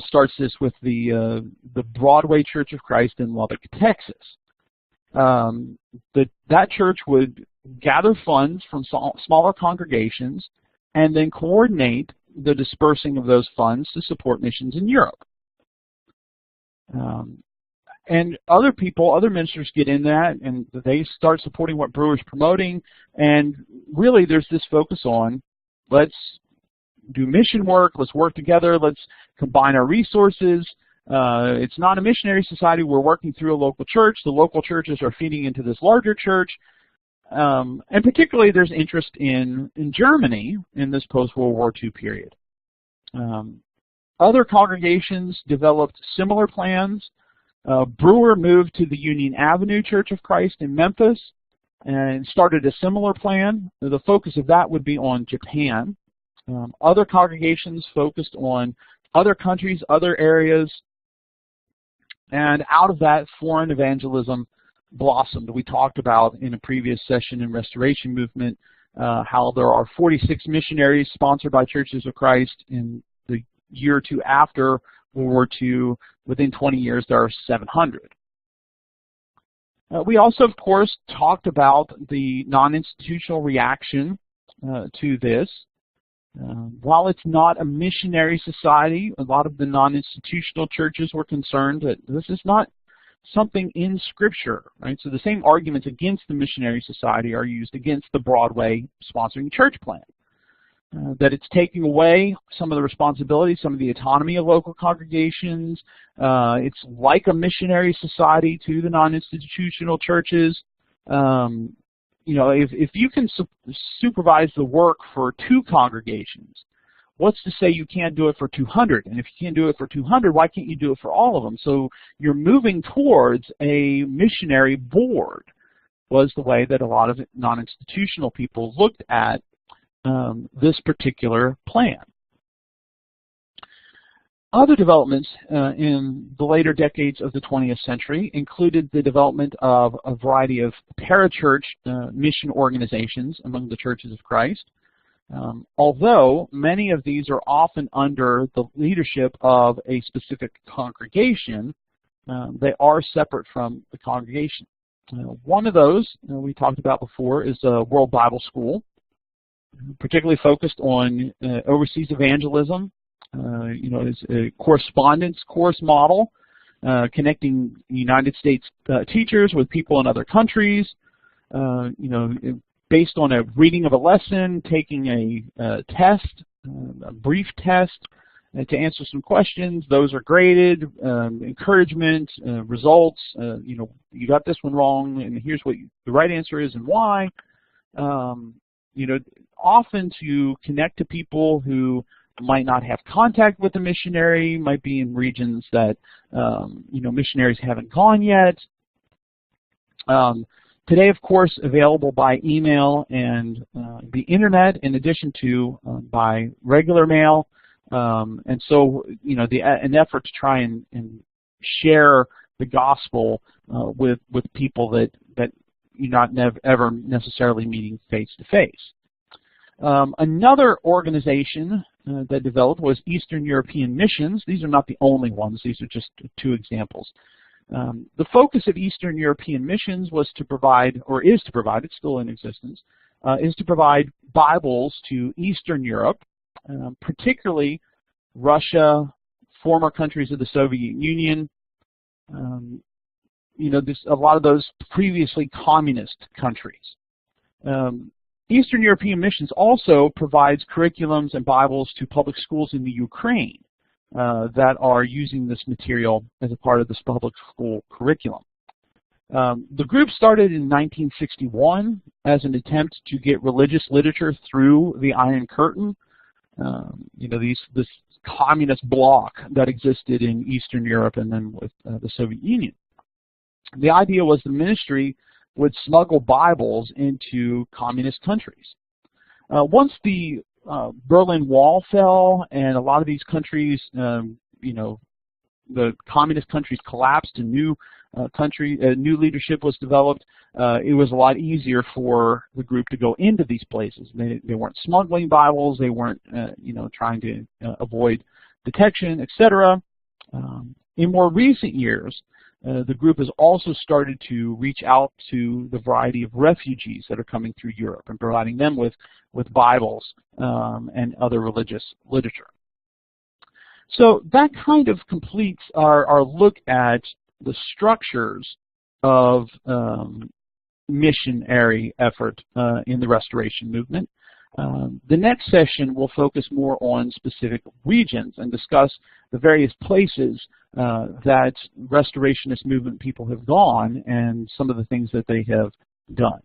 [SPEAKER 1] starts this with the Broadway Church of Christ in Lubbock, Texas. That church would gather funds from smaller congregations and then coordinate the dispersing of those funds to support missions in Europe. And other ministers get in that, and they start supporting what Brewer's promoting, and really there's this focus on, let's do mission work, let's work together, let's combine our resources. It's not a missionary society, we're working through a local church, the local churches are feeding into this larger church, and particularly there's interest in Germany in this post-World War II period. Other congregations developed similar plans. Brewer moved to the Union Avenue Church of Christ in Memphis and started a similar plan. The focus of that would be on Japan. Other congregations focused on other countries, other areas, and out of that, foreign evangelism blossomed. We talked about in a previous session in Restoration Movement how there are 46 missionaries sponsored by Churches of Christ. In the year or two after World War II, within 20 years, there are 700. We also, of course, talked about the non-institutional reaction to this. While it's not a missionary society, a lot of the non-institutional churches were concerned that this is not something in Scripture, right? So the same arguments against the missionary society are used against the Broadway sponsoring church plan. That it's taking away some of the responsibility, some of the autonomy of local congregations. It's like a missionary society to the non-institutional churches. If you can supervise the work for 2 congregations, what's to say you can't do it for 200? And if you can't do it for 200, why can't you do it for all of them? So you're moving towards a missionary board, was the way that a lot of non-institutional people looked at this particular plan. Other developments in the later decades of the 20th century included the development of a variety of parachurch mission organizations among the Churches of Christ. Although many of these are often under the leadership of a specific congregation, they are separate from the congregation. One of those we talked about before is the World Bible School, particularly focused on overseas evangelism. It's a correspondence course model, connecting United States teachers with people in other countries, based on a reading of a lesson, taking a test, a brief test to answer some questions. Those are graded, encouragement, results. You got this one wrong, and here's what the right answer is and why. Often to connect to people who might not have contact with the missionary, might be in regions that missionaries haven't gone yet. Today, of course, available by email and the internet, in addition to by regular mail. And so, an effort to try and share the gospel with people that you're not ever necessarily meeting face-to-face. Another organization that developed was Eastern European Missions. These are not the only ones. These are just two examples. The focus of Eastern European Missions was to provide, or is to provide, it's still in existence, is to provide Bibles to Eastern Europe, particularly Russia, former countries of the Soviet Union, a lot of those previously communist countries. Eastern European Missions also provides curriculums and Bibles to public schools in the Ukraine that are using this material as a part of this public school curriculum. The group started in 1961 as an attempt to get religious literature through the Iron Curtain, this communist bloc that existed in Eastern Europe and then with the Soviet Union. The idea was the ministry would smuggle Bibles into communist countries. Once the Berlin Wall fell and a lot of these countries, the communist countries collapsed and new leadership was developed, it was a lot easier for the group to go into these places. They weren't smuggling Bibles, they weren't trying to avoid detection, etc. In more recent years, the group has also started to reach out to the variety of refugees that are coming through Europe and providing them with Bibles and other religious literature. So that kind of completes our look at the structures of missionary effort in the restoration movement. The next session will focus more on specific regions and discuss the various places that restorationist movement people have gone and some of the things that they have done.